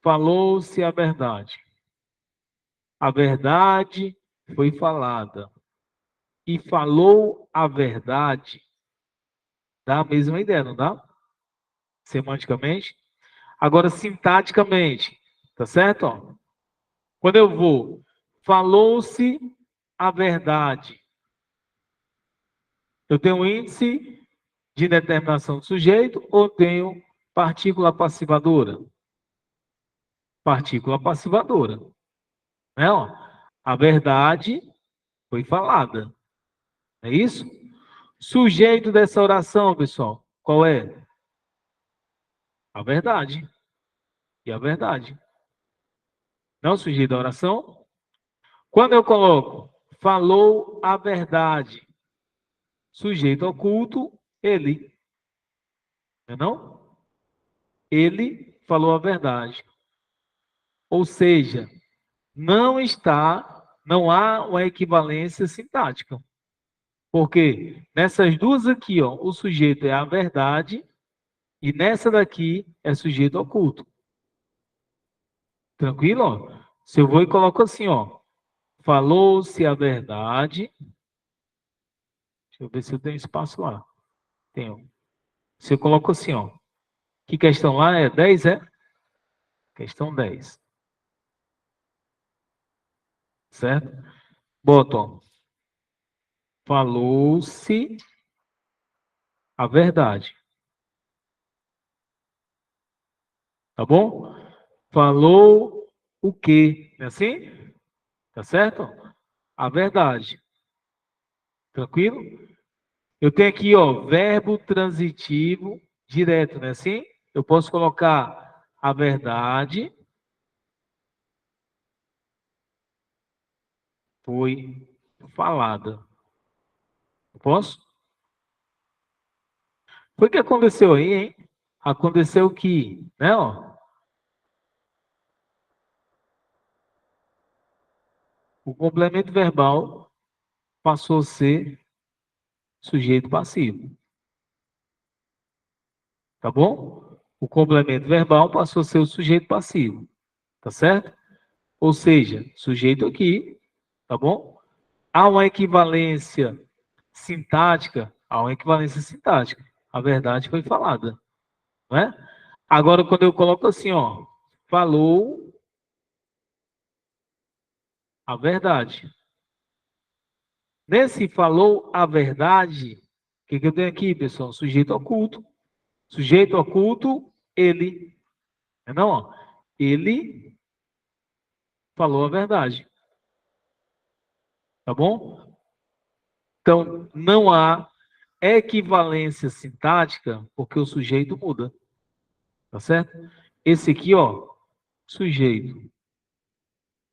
Falou-se a verdade. A verdade foi falada. E falou a verdade. Dá a mesma ideia, não dá? Semanticamente. Agora, sintaticamente, tá certo? Ó, quando eu vou, falou-se a verdade. Eu tenho um índice de determinação do sujeito ou tenho partícula passivadora? Partícula passivadora. Né? Ó, a verdade foi falada. É isso? Sujeito dessa oração, pessoal, qual é? A verdade. E a verdade. Não é o sujeito da oração? Quando eu coloco falou a verdade, sujeito oculto, ele. Não é não? Ele falou a verdade. Ou seja, não há uma equivalência sintática. Porque nessas duas aqui, ó, o sujeito é a verdade e nessa daqui é sujeito oculto. Tranquilo? Ó? Se eu vou e coloco assim, ó, falou-se a verdade. Deixa eu ver se eu tenho espaço lá. Tenho. Se eu coloco assim, ó, que questão lá é 10, é? Questão 10. Certo? Boto, ó, falou-se a verdade. Tá bom? Falou o quê? Não é assim? Tá certo? A verdade. Tranquilo? Eu tenho aqui, ó, verbo transitivo direto, não é assim? Eu posso colocar a verdade foi falada. Eu posso? Foi o que aconteceu aí, hein? Aconteceu que, né, ó, o complemento verbal passou a ser sujeito passivo. Tá bom? O complemento verbal passou a ser o sujeito passivo. Tá certo? Ou seja, sujeito aqui, tá bom? Há uma equivalência sintática, há uma equivalência sintática. A verdade foi falada, não é? Agora, quando eu coloco assim, ó, falou a verdade. Nesse falou a verdade, o que eu tenho aqui, pessoal? Sujeito oculto. Sujeito oculto, ele. Não, ó, ele falou a verdade. Tá bom? Então, não há equivalência sintática porque o sujeito muda. Tá certo? Esse aqui, ó, sujeito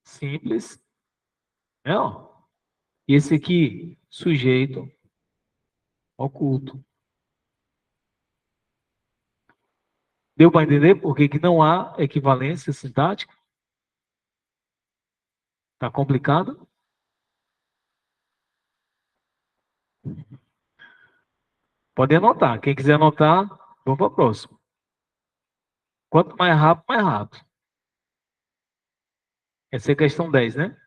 simples, né? Ó. E esse aqui, sujeito oculto. Deu para entender por que que não há equivalência sintática? Tá complicado? Pode anotar. Quem quiser anotar, vamos para o próximo. Quanto mais rápido, mais rápido. Essa é a questão 10, né?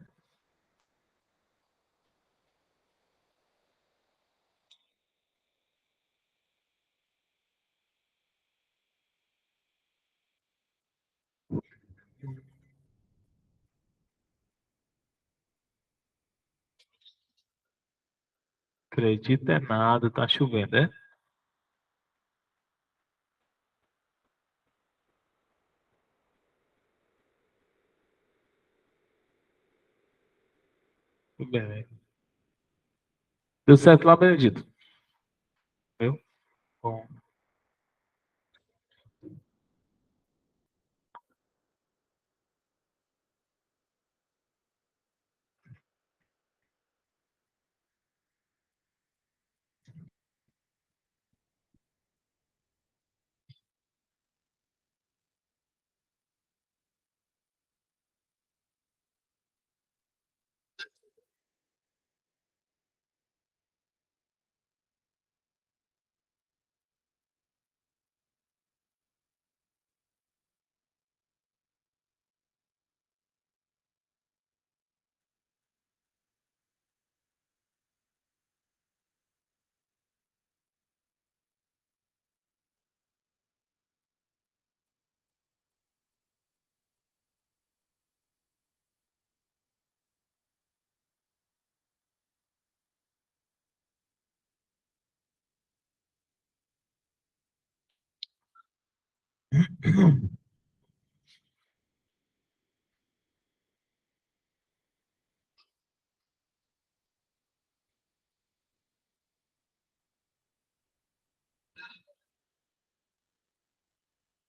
Acredita é nada, tá chovendo, né? Tudo bem. Deu certo lá, Benedito. Viu? Bom.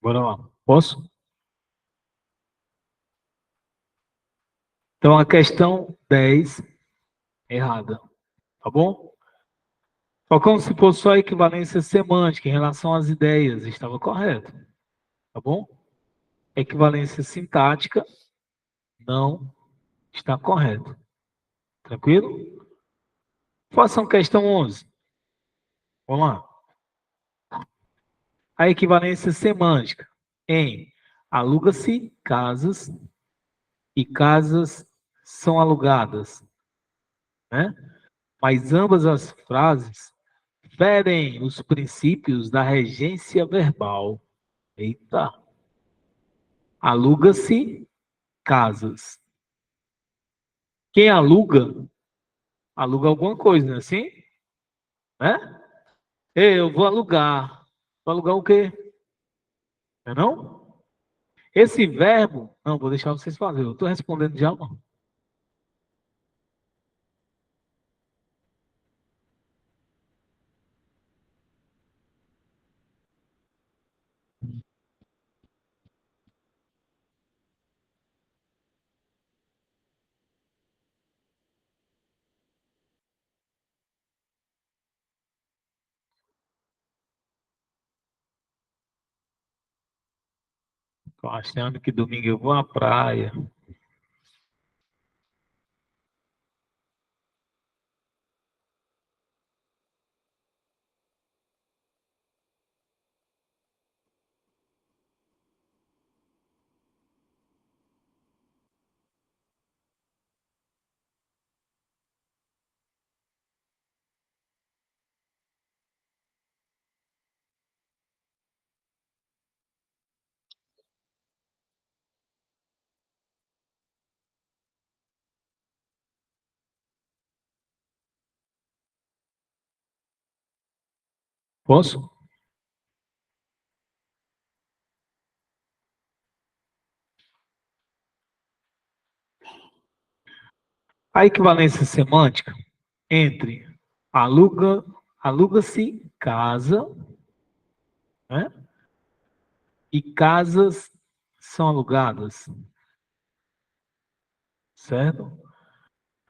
Bora lá. Posso? Então, a questão 10 errada. Tá bom? Só como se fosse só a equivalência semântica em relação às ideias. Estava correto. Tá bom? Equivalência sintática não está correto. Tranquilo? Façam questão 11. Vamos lá. A equivalência semântica em aluga-se casas e casas são alugadas, né? Mas ambas as frases ferem os princípios da regência verbal. Eita! Aluga-se casas. Quem aluga, aluga alguma coisa, não é assim? Né? Ei, eu vou alugar. Vou alugar o quê? Não é não? Esse verbo, não, vou deixar vocês fazerem. Eu estou respondendo já, mano. Tô achando que domingo eu vou à praia. Posso? A equivalência semântica entre aluga, aluga-se casa, né? E casas são alugadas, certo?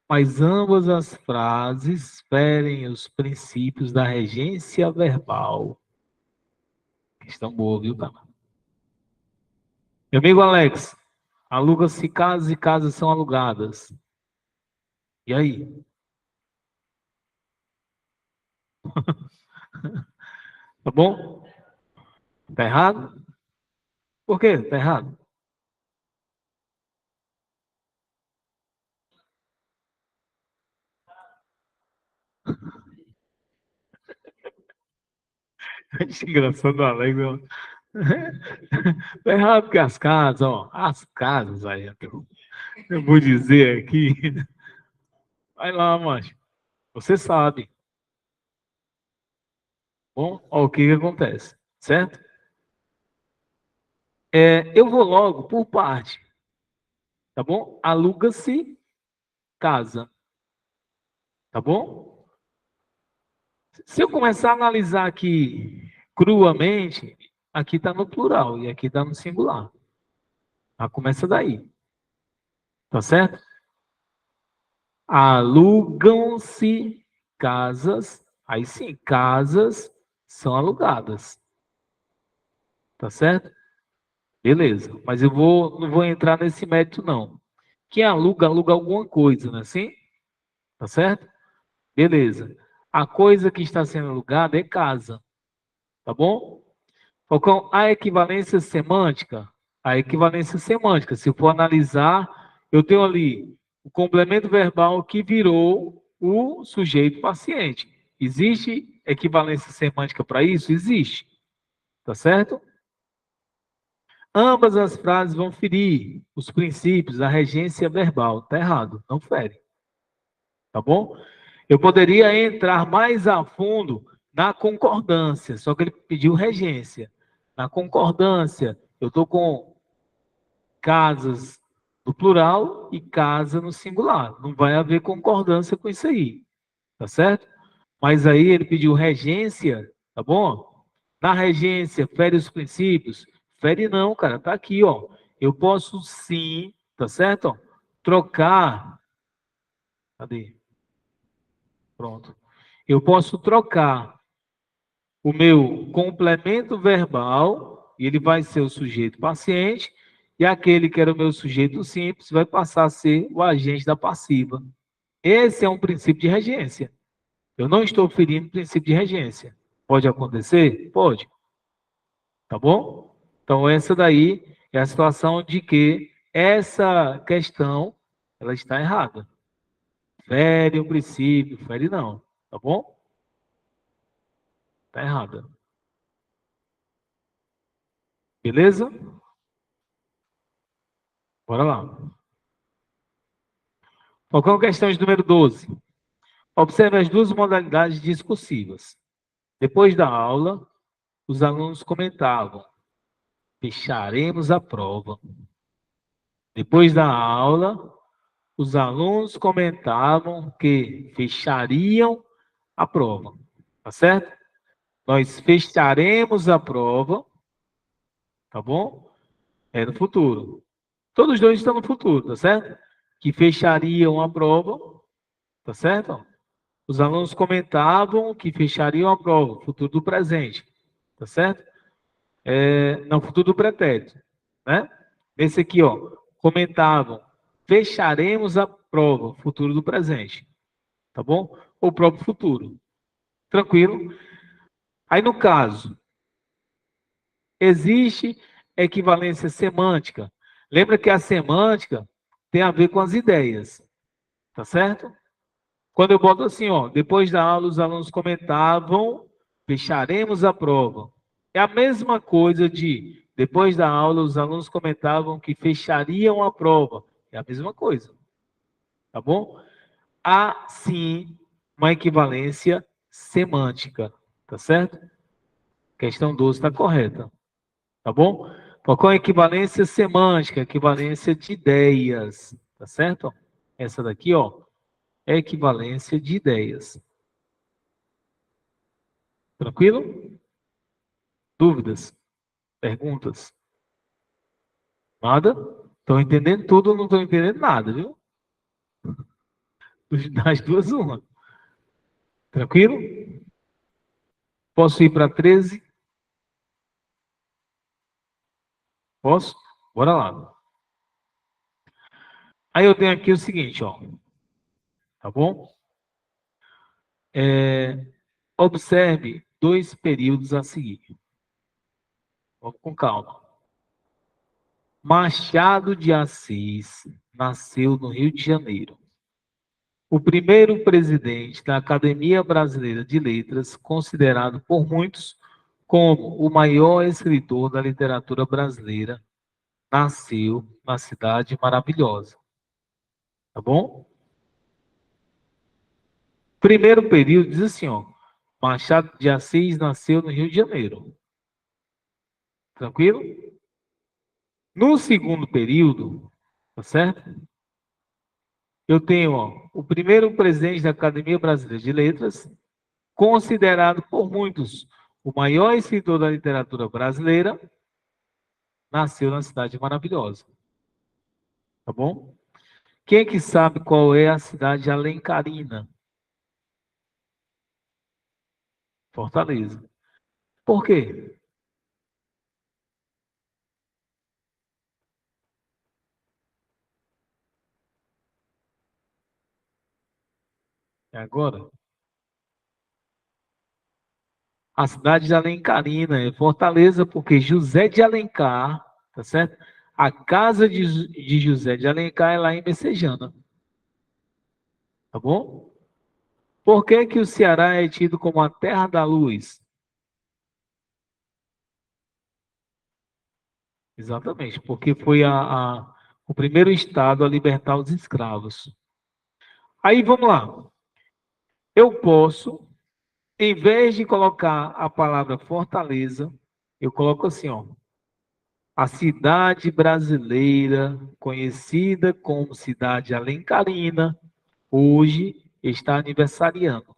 Mas ambas as frases ferem os princípios da regência verbal. Questão boa, viu, cara? Meu amigo Alex, aluga-se casas e casas são alugadas. E aí? Tá bom? Tá errado? Por quê? Tá errado? Acho engraçado o Alex. Ó. Tá errado porque as casas, ó. As casas aí. Eu vou dizer aqui. Vai lá, macho. Você sabe. Bom, ó, o que que acontece, certo? Eu vou logo por parte, tá bom? Aluga-se casa, tá bom? Se eu começar a analisar aqui cruamente, aqui está no plural e aqui está no singular. Tá? Começa daí, tá certo? Alugam-se casas, aí sim, casas são alugadas, tá certo? Beleza, mas não vou entrar nesse mérito não. Quem aluga, aluga alguma coisa, não é assim? Tá certo? Beleza. A coisa que está sendo alugada é casa, tá bom? Falcão, a equivalência semântica? A equivalência semântica, se eu for analisar, eu tenho ali o complemento verbal que virou o sujeito paciente. Existe equivalência semântica para isso? Existe, tá certo? Ambas as frases vão ferir os princípios da regência verbal. Tá errado, não fere, tá bom? Eu poderia entrar mais a fundo na concordância, só que ele pediu regência. Na concordância, eu estou com casas no plural e casa no singular. Não vai haver concordância com isso aí, tá certo? Mas aí ele pediu regência, tá bom? Na regência, fere os princípios? Fere não, cara, tá aqui, ó. Eu posso sim, tá certo? Ó, trocar. Cadê? Pronto. Eu posso trocar o meu complemento verbal, e ele vai ser o sujeito paciente, e aquele que era o meu sujeito simples vai passar a ser o agente da passiva. Esse é um princípio de regência. Eu não estou ferindo o princípio de regência. Pode acontecer? Pode. Tá bom? Então, essa daí é a situação de que essa questão ela está errada. Fere o princípio, fere não. Tá bom? Está errada. Beleza? Bora lá. Qual é a questão de número 12? Observe as duas modalidades discursivas. Depois da aula, os alunos comentavam: fecharemos a prova. Depois da aula, os alunos comentavam que fechariam a prova. Tá certo? Nós fecharemos a prova, tá bom? É no futuro. Todos os dois estão no futuro, tá certo? Que fechariam a prova, tá certo? Os alunos comentavam que fechariam a prova, futuro do presente, tá certo? Não, futuro do pretérito, né? Esse aqui, ó, comentavam, fecharemos a prova, futuro do presente, tá bom? Ou próprio futuro. Tranquilo? Aí, no caso, existe equivalência semântica. Lembra que a semântica tem a ver com as ideias, tá certo? Quando eu boto assim, ó, depois da aula os alunos comentavam, fecharemos a prova. É a mesma coisa de depois da aula os alunos comentavam que fechariam a prova. É a mesma coisa, tá bom? Há sim uma equivalência semântica, tá certo? Questão 12 está correta, tá bom? Qual é a equivalência semântica? Equivalência de ideias, tá certo? Essa daqui, ó, é equivalência de ideias. Tranquilo? Dúvidas? Perguntas? Nada? Estão entendendo tudo ou não estão entendendo nada, viu? Das duas, uma. Tranquilo? Posso ir para 13? Posso? Bora lá. Aí eu tenho aqui o seguinte, ó. Tá bom? Observe dois períodos a seguir. Vamos com calma. Machado de Assis nasceu no Rio de Janeiro. O primeiro presidente da Academia Brasileira de Letras, considerado por muitos como o maior escritor da literatura brasileira, nasceu na cidade maravilhosa. Tá bom? Primeiro período diz assim, ó. Machado de Assis nasceu no Rio de Janeiro. Tranquilo? No segundo período, tá certo? Eu tenho, ó, o primeiro presidente da Academia Brasileira de Letras, considerado por muitos o maior escritor da literatura brasileira, nasceu na Cidade Maravilhosa. Tá bom? Quem é que sabe qual é a cidade alencarina? Fortaleza. Por quê? É agora? A cidade de Alencarina é Fortaleza, porque José de Alencar, tá certo? A casa de José de Alencar é lá em Messejana, tá bom? Por que que o Ceará é tido como a terra da luz? Exatamente, porque foi o primeiro estado a libertar os escravos. Aí vamos lá. Eu posso, em vez de colocar a palavra Fortaleza, eu coloco assim, ó. A cidade brasileira, conhecida como cidade alencarina, hoje está aniversariando.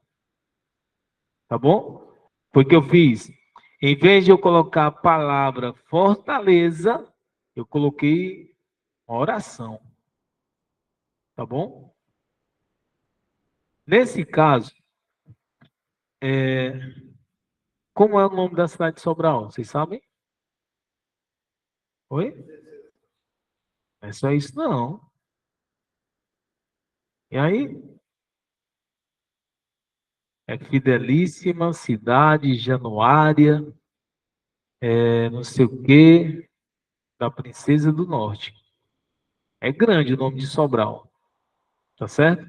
Tá bom? Foi o que eu fiz. Em vez de eu colocar a palavra Fortaleza, eu coloquei uma oração. Tá bom? Nesse caso, como é o nome da cidade de Sobral? Vocês sabem? Oi? É só isso, não. E aí? É Fidelíssima, cidade, Januária, não sei o quê, da Princesa do Norte. É grande o nome de Sobral, tá certo?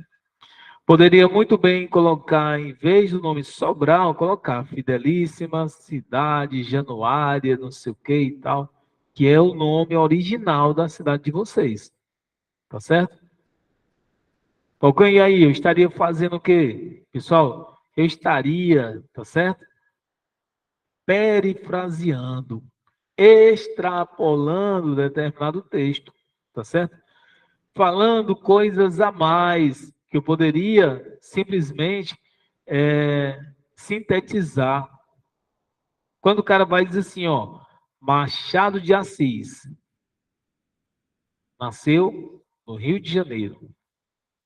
Poderia muito bem colocar, em vez do nome Sobral, colocar Fidelíssima, cidade, Januária, não sei o quê e tal, que é o nome original da cidade de vocês, tá certo? E aí, eu estaria fazendo o quê? Pessoal, eu estaria, tá certo? Perifraseando, extrapolando determinado texto, tá certo? Falando coisas a mais que eu poderia simplesmente sintetizar. Quando o cara vai dizer assim, ó, Machado de Assis nasceu no Rio de Janeiro.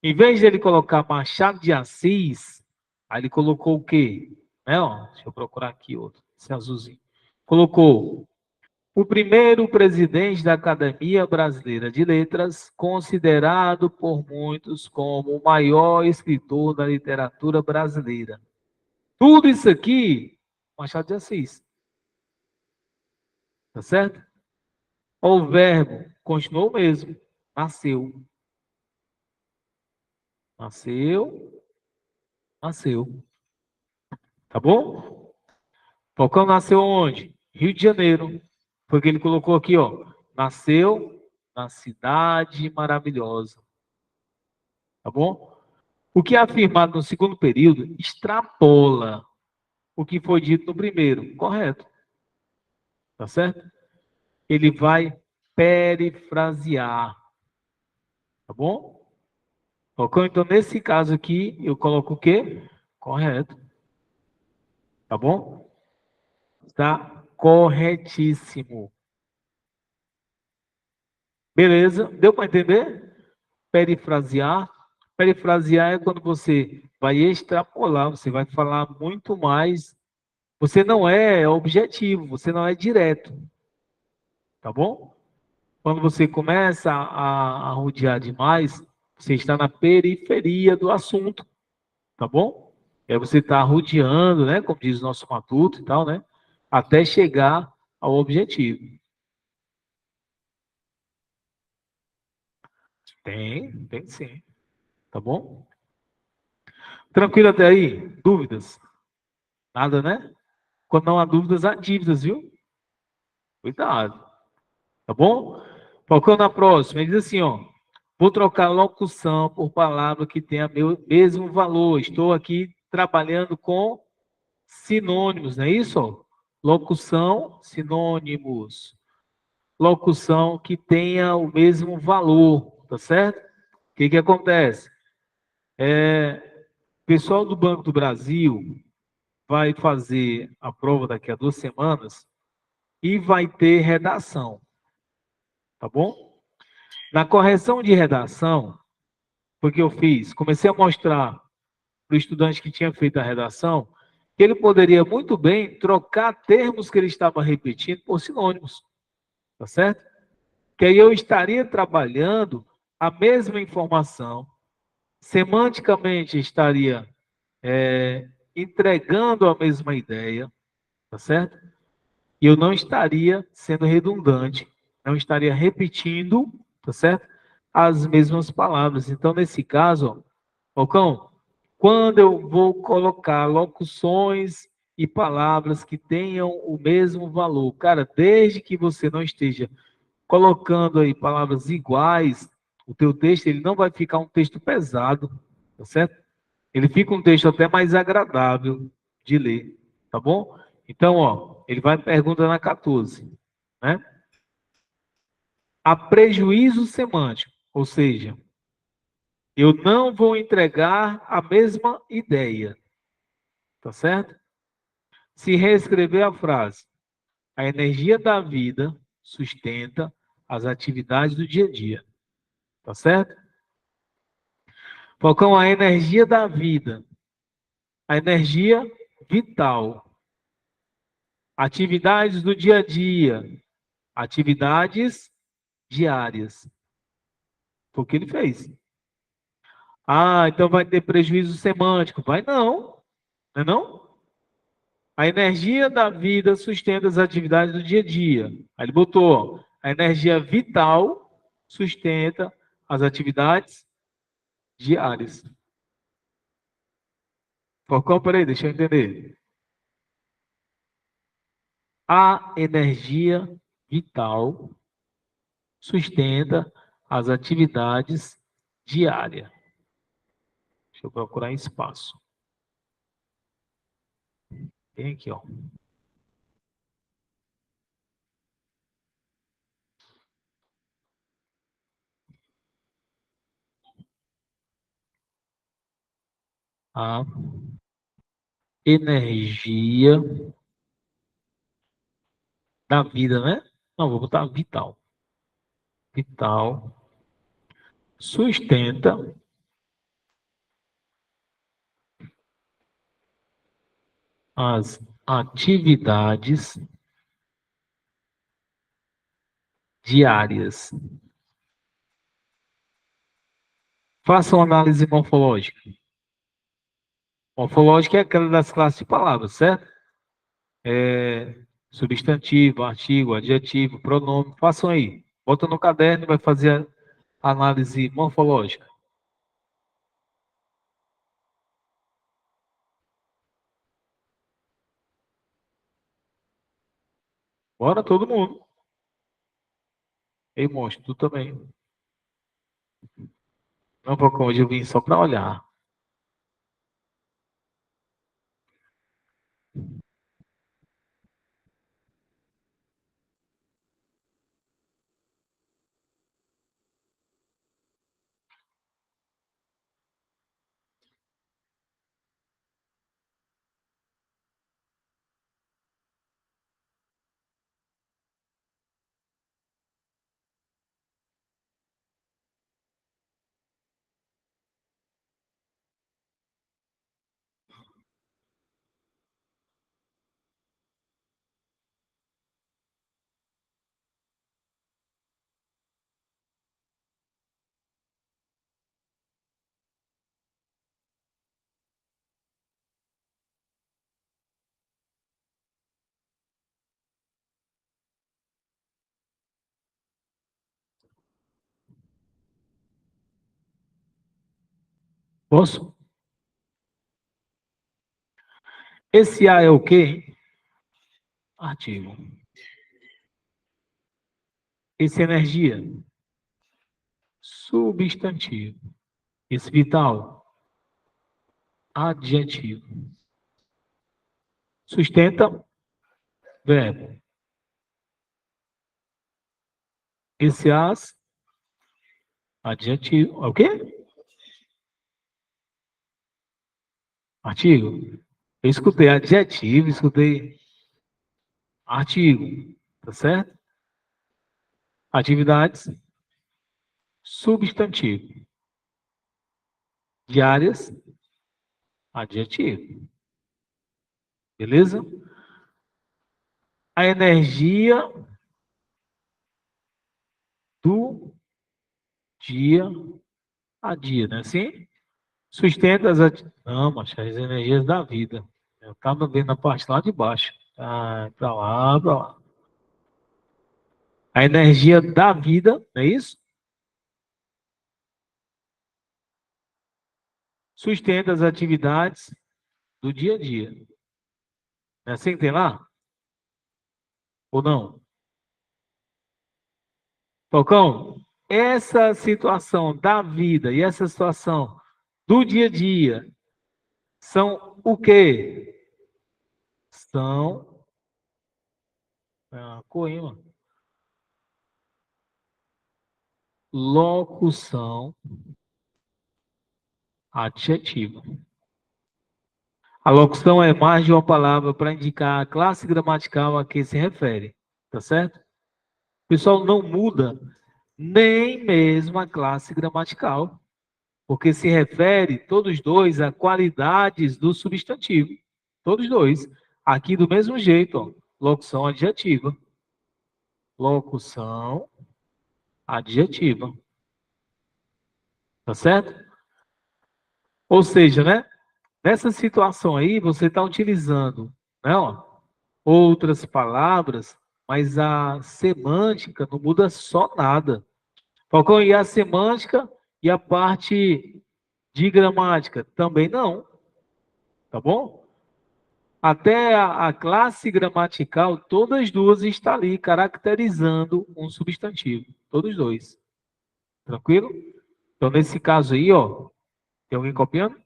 Em vez de ele colocar Machado de Assis, aí ele colocou o quê? Ó, deixa eu procurar aqui outro, esse azulzinho. Colocou o primeiro presidente da Academia Brasileira de Letras, considerado por muitos como o maior escritor da literatura brasileira. Tudo isso aqui, Machado de Assis. Tá certo? O verbo continuou o mesmo. Nasceu. Nasceu. Nasceu. Tá bom? Falcão nasceu onde? Rio de Janeiro. Foi o que ele colocou aqui, ó. Nasceu na cidade maravilhosa. Tá bom? O que é afirmado no segundo período extrapola o que foi dito no primeiro. Correto. Tá certo? Ele vai perifrasear. Tá bom? Colocou? Então, nesse caso aqui, eu coloco o quê? Correto. Tá bom? Está corretíssimo. Beleza? Deu para entender? Perifrasear. Perifrasear é quando você vai extrapolar, você vai falar muito mais. Você não é objetivo, você não é direto. Tá bom? Quando você começa a rodear demais, você está na periferia do assunto. Tá bom? Aí você está rodeando, né? Como diz o nosso matuto e tal, né? Até chegar ao objetivo. Tem sim. Tá bom? Tranquilo até aí? Dúvidas? Nada, né? Quando não há dúvidas, há dívidas, viu? Cuidado. Tá bom? Focando na próxima, ele diz assim, ó. Vou trocar locução por palavra que tenha meu mesmo valor. Estou aqui trabalhando com sinônimos, não é isso? Locução, sinônimos. Locução que tenha o mesmo valor, tá certo? O que que acontece? O pessoal do Banco do Brasil vai fazer a prova daqui a 2 semanas e vai ter redação, tá bom? Na correção de redação, o que eu fiz? Comecei a mostrar para o estudante que tinha feito a redação que ele poderia muito bem trocar termos que ele estava repetindo por sinônimos, tá certo? Que aí eu estaria trabalhando a mesma informação, semanticamente estaria entregando a mesma ideia, tá certo? E eu não estaria sendo redundante, não estaria repetindo, tá certo? As mesmas palavras. Então, nesse caso, ó, Falcão, quando eu vou colocar locuções e palavras que tenham o mesmo valor, cara, desde que você não esteja colocando aí palavras iguais, o teu texto ele não vai ficar um texto pesado, tá certo? Ele fica um texto até mais agradável de ler, tá bom? Então, ó, ele vai pergunta na 14, né? Há prejuízo semântico, ou seja, eu não vou entregar a mesma ideia, tá certo? Se reescrever a frase, a energia da vida sustenta as atividades do dia a dia, tá certo? Falcão, a energia da vida, a energia vital, atividades do dia a dia, atividades diárias. Foi o que ele fez. Ah, então vai ter prejuízo semântico. Vai não, não é não? A energia da vida sustenta as atividades do dia a dia. Aí ele botou, a energia vital sustenta as atividades diárias. Falcão, peraí, deixa eu entender. A energia vital sustenta as atividades diárias. Deixa eu procurar espaço. Tem aqui, ó. A energia da vida, né? Não, vou botar vital. Vital sustenta as atividades diárias. Faça uma análise morfológica. Morfológica é aquela das classes de palavras, certo? Substantivo, artigo, adjetivo, pronome. Façam aí. Bota no caderno e vai fazer a análise morfológica. Bora todo mundo. Ei, monstro, tu também. Não, Falcão, hoje eu vim só para olhar. Posso? Esse A é o quê? Artigo. Esse é energia? Substantivo. Esse vital? Adjetivo. Sustenta, verbo. Esse as, adjetivo. O quê? Artigo. Eu escutei adjetivo, escutei artigo. Tá certo? Atividades, substantivo. Diárias, adjetivo. Beleza? A energia do dia a dia, né? Assim? Sustenta as atividades. Não, mas as energias da vida. Eu estava vendo a parte lá de baixo. Ah, para lá, para lá. A energia da vida, não é isso? Sustenta as atividades do dia a dia. Não é assim que tem lá? Ou não? Falcão, essa situação da vida e essa situação do dia a dia são o quê? São coima, locução adjetiva. A locução é mais de uma palavra para indicar a classe gramatical a que se refere, tá certo? O pessoal não muda nem mesmo a classe gramatical, porque se refere, todos dois, a qualidades do substantivo. Todos dois. Aqui do mesmo jeito, ó, locução adjetiva. Locução adjetiva. Tá certo? Ou seja, né? Nessa situação aí, você está utilizando, né, ó, outras palavras, mas a semântica não muda só nada. Falcão, e a semântica e a parte de gramática? Também não, tá bom? Até a classe gramatical, todas as duas estão ali caracterizando um substantivo. Todos dois. Tranquilo? Então, nesse caso aí, ó, tem alguém copiando?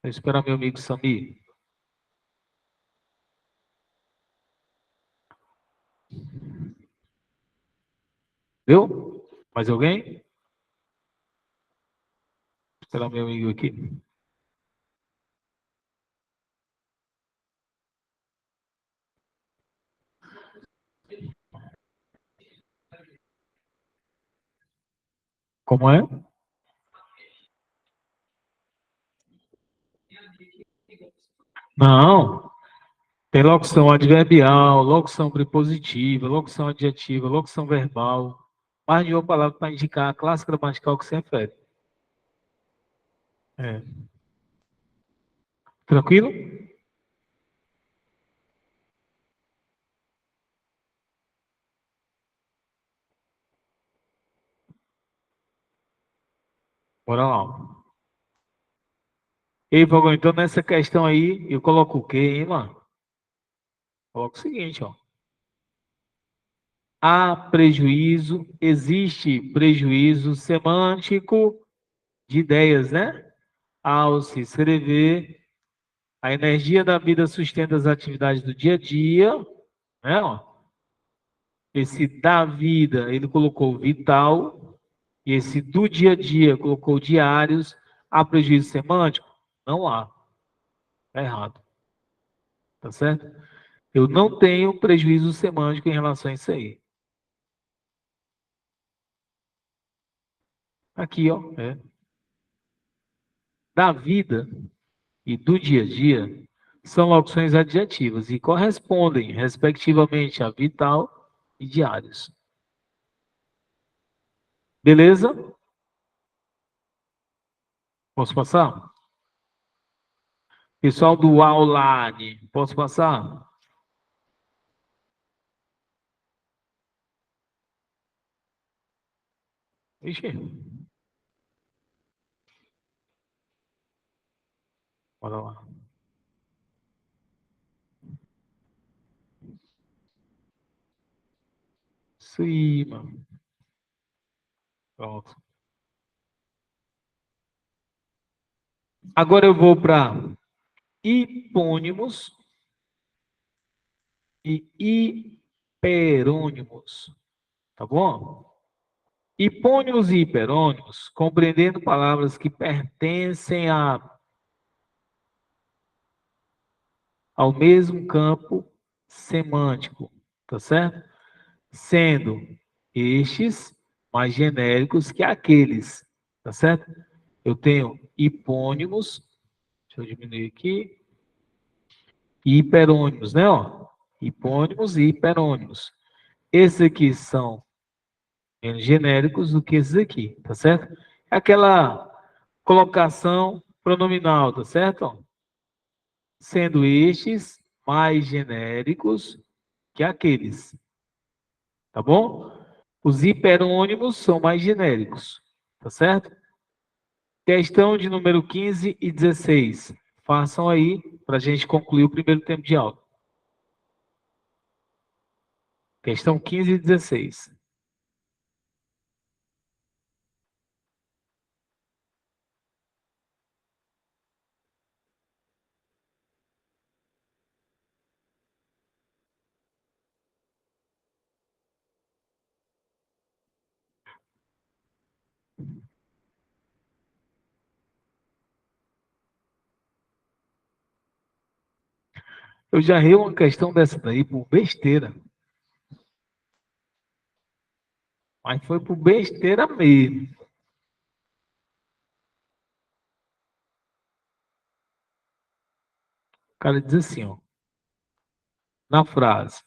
Vou esperar meu amigo Samir. Viu? Mais alguém? Vou esperar meu amigo aqui. Como é? Não. Tem locução adverbial, locução prepositiva, locução adjetiva, locução verbal. Mais de uma palavra para indicar a classe gramatical que se refere. É. Tranquilo? Bora lá. Ei, Vogão, então nessa questão aí, eu coloco o quê, hein, mano? Coloco o seguinte, ó. Há prejuízo, existe prejuízo semântico de ideias, né? Ao se escrever, a energia da vida sustenta as atividades do dia a dia, né? Ó. Esse da vida, ele colocou vital, e esse do dia a dia colocou diários. Há prejuízo semântico? Não há. Tá errado. Tá certo? Eu não tenho prejuízo semântico em relação a isso aí. Aqui, ó. É. Da vida e do dia a dia são locuções adjetivas e correspondem, respectivamente, a vital e diários. Beleza? Posso passar? Pessoal do Aulane, posso passar? Ixi, bora lá. Isso aí, mano. Pronto. Agora eu vou para hipônimos e hiperônimos. Tá bom? Hipônimos e hiperônimos, compreendendo palavras que pertencem ao mesmo campo semântico, tá certo? Sendo estes mais genéricos que aqueles, tá certo? Eu tenho hipônimos, deixa eu diminuir aqui, e hiperônimos, né? Ó, hipônimos e hiperônimos. Esses aqui são menos genéricos do que esses aqui, tá certo? Aquela colocação pronominal, tá certo? Ó, sendo estes mais genéricos que aqueles, tá bom? Os hiperônimos são mais genéricos, tá certo? Questão de número 15 e 16. Façam aí para a gente concluir o primeiro tempo de aula. Questão 15 e 16. Eu já errei uma questão dessa daí por besteira. Mas foi por besteira mesmo. O cara diz assim, ó, na frase,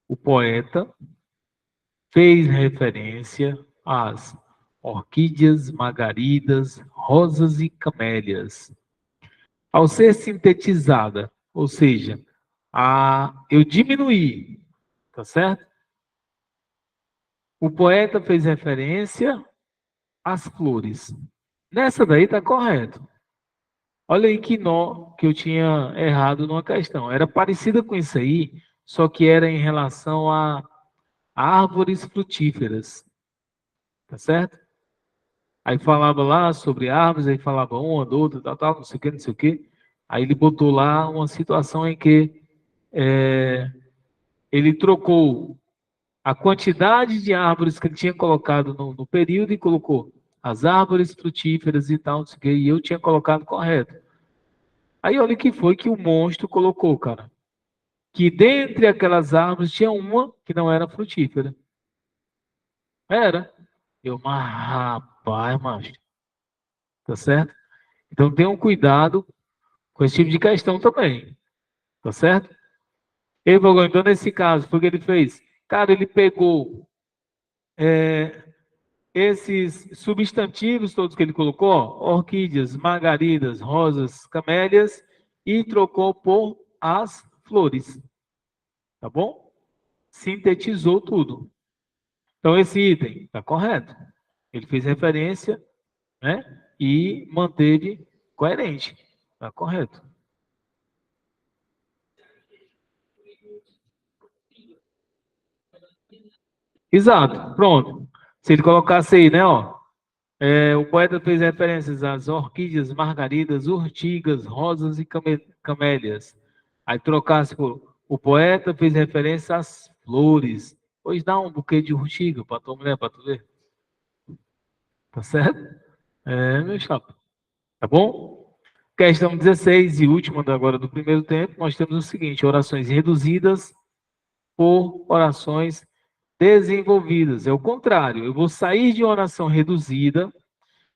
o poeta fez referência às orquídeas, margaridas, rosas e camélias. Ao ser sintetizada, ou seja, eu diminuí, tá certo? O poeta fez referência às flores. Nessa daí tá correto. Olha aí que nó que eu tinha errado numa questão. Era parecida com isso aí, só que era em relação a árvores frutíferas, tá certo? Aí falava lá sobre árvores, aí falava uma, outra, tal, tal, não sei o que, não sei o que. Aí ele botou lá uma situação em que ele trocou a quantidade de árvores que ele tinha colocado no período e colocou as árvores frutíferas e tal, não sei o que, e eu tinha colocado correto. Aí olha o que foi que o monstro colocou, cara. Que dentre aquelas árvores tinha uma que não era frutífera. Era. Mas rapaz, macho, tá certo? Então tenham cuidado com esse tipo de questão também, tá certo? Então nesse caso, foi o que ele fez. Cara, ele pegou esses substantivos todos que ele colocou, ó, orquídeas, margaridas, rosas, camélias, e trocou por as flores, tá bom? Sintetizou tudo. Então, esse item está correto. Ele fez referência, né? E manteve coerente. Está correto. Exato. Pronto. Se ele colocasse aí, né? Ó, o poeta fez referências às orquídeas, margaridas, urtigas, rosas e camélias. Aí trocasse por o poeta fez referência às flores. Pois dá um buquê de urtiga para tua mulher, para tu ver. Tá certo? Meu chapa. Tá bom? Questão 16 e última agora do primeiro tempo, nós temos o seguinte: orações reduzidas por orações desenvolvidas. É o contrário, eu vou sair de uma oração reduzida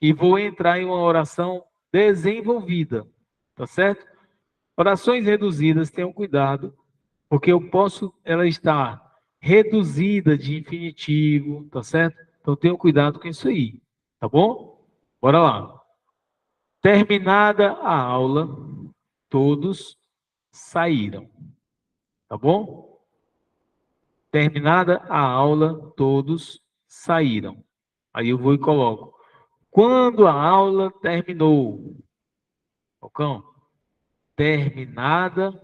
e vou entrar em uma oração desenvolvida. Tá certo? Orações reduzidas, tenham cuidado, porque eu posso ela estar reduzida de infinitivo, tá certo? Então tenham cuidado com isso aí, tá bom? Bora lá. Terminada a aula, todos saíram, tá bom? Terminada a aula, todos saíram. Aí eu vou e coloco. Quando a aula terminou, Falcão, terminada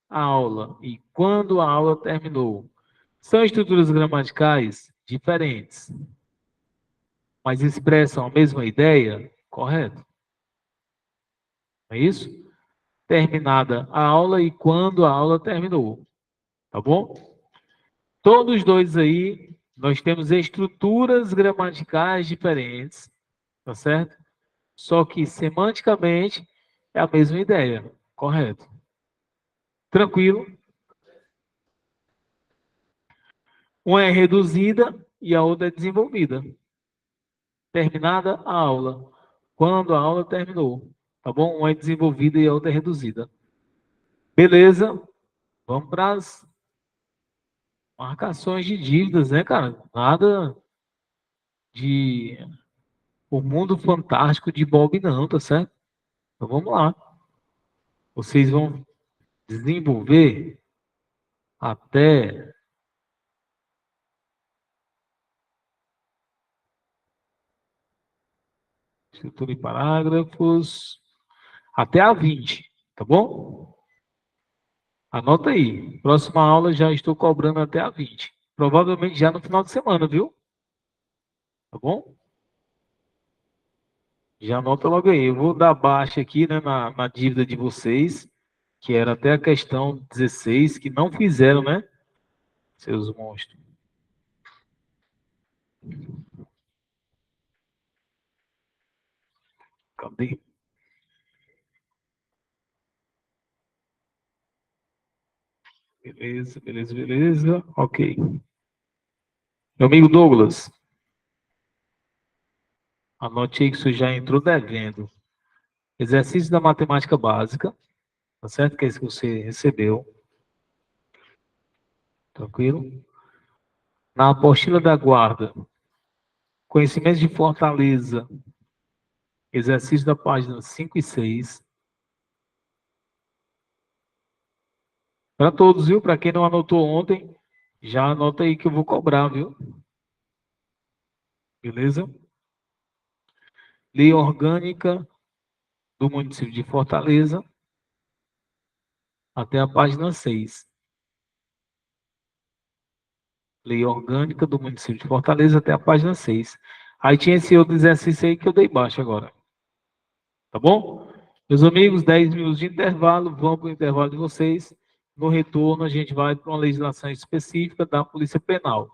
a aula e quando a aula terminou. São estruturas gramaticais diferentes, mas expressam a mesma ideia, correto? É isso? terminada a aula e quando a aula terminou. Tá bom? Todos dois aí, nós temos estruturas gramaticais diferentes, tá certo? Só que semanticamente é a mesma ideia, correto? Tranquilo? Uma é reduzida e a outra é desenvolvida. Terminada a aula. Quando a aula terminou. Tá bom? Uma é desenvolvida e a outra é reduzida. Beleza? Vamos para as marcações de dívidas, né, cara? Nada de o mundo fantástico de Bob, não, tá certo? Então vamos lá. Vocês vão desenvolver até estrutura e parágrafos, até a 20, tá bom? Anota aí. Próxima aula já estou cobrando até a 20. Provavelmente já no final de semana, viu? Tá bom? Já anota logo aí. Eu vou dar baixa aqui, né, na dívida de vocês, que era até a questão 16, que não fizeram, né? Seus monstros. Cadê? Beleza, beleza, beleza. Ok. Meu amigo Douglas, anote aí que você já entrou devendo. Exercício da matemática básica, tá certo? Que é esse que você recebeu. Tranquilo? Na apostila da guarda, conhecimentos de Fortaleza, exercício da página 5 e 6. Para todos, viu? Para quem não anotou ontem, já anota aí que eu vou cobrar, viu? Beleza? Lei orgânica do município de Fortaleza, até a página 6. Lei orgânica do município de Fortaleza, até a página 6. Aí tinha esse outro exercício aí que eu dei baixo agora. Tá bom? Meus amigos, 10 minutos de intervalo, vamos para o intervalo de vocês. No retorno, a gente vai para uma legislação específica da Polícia Penal.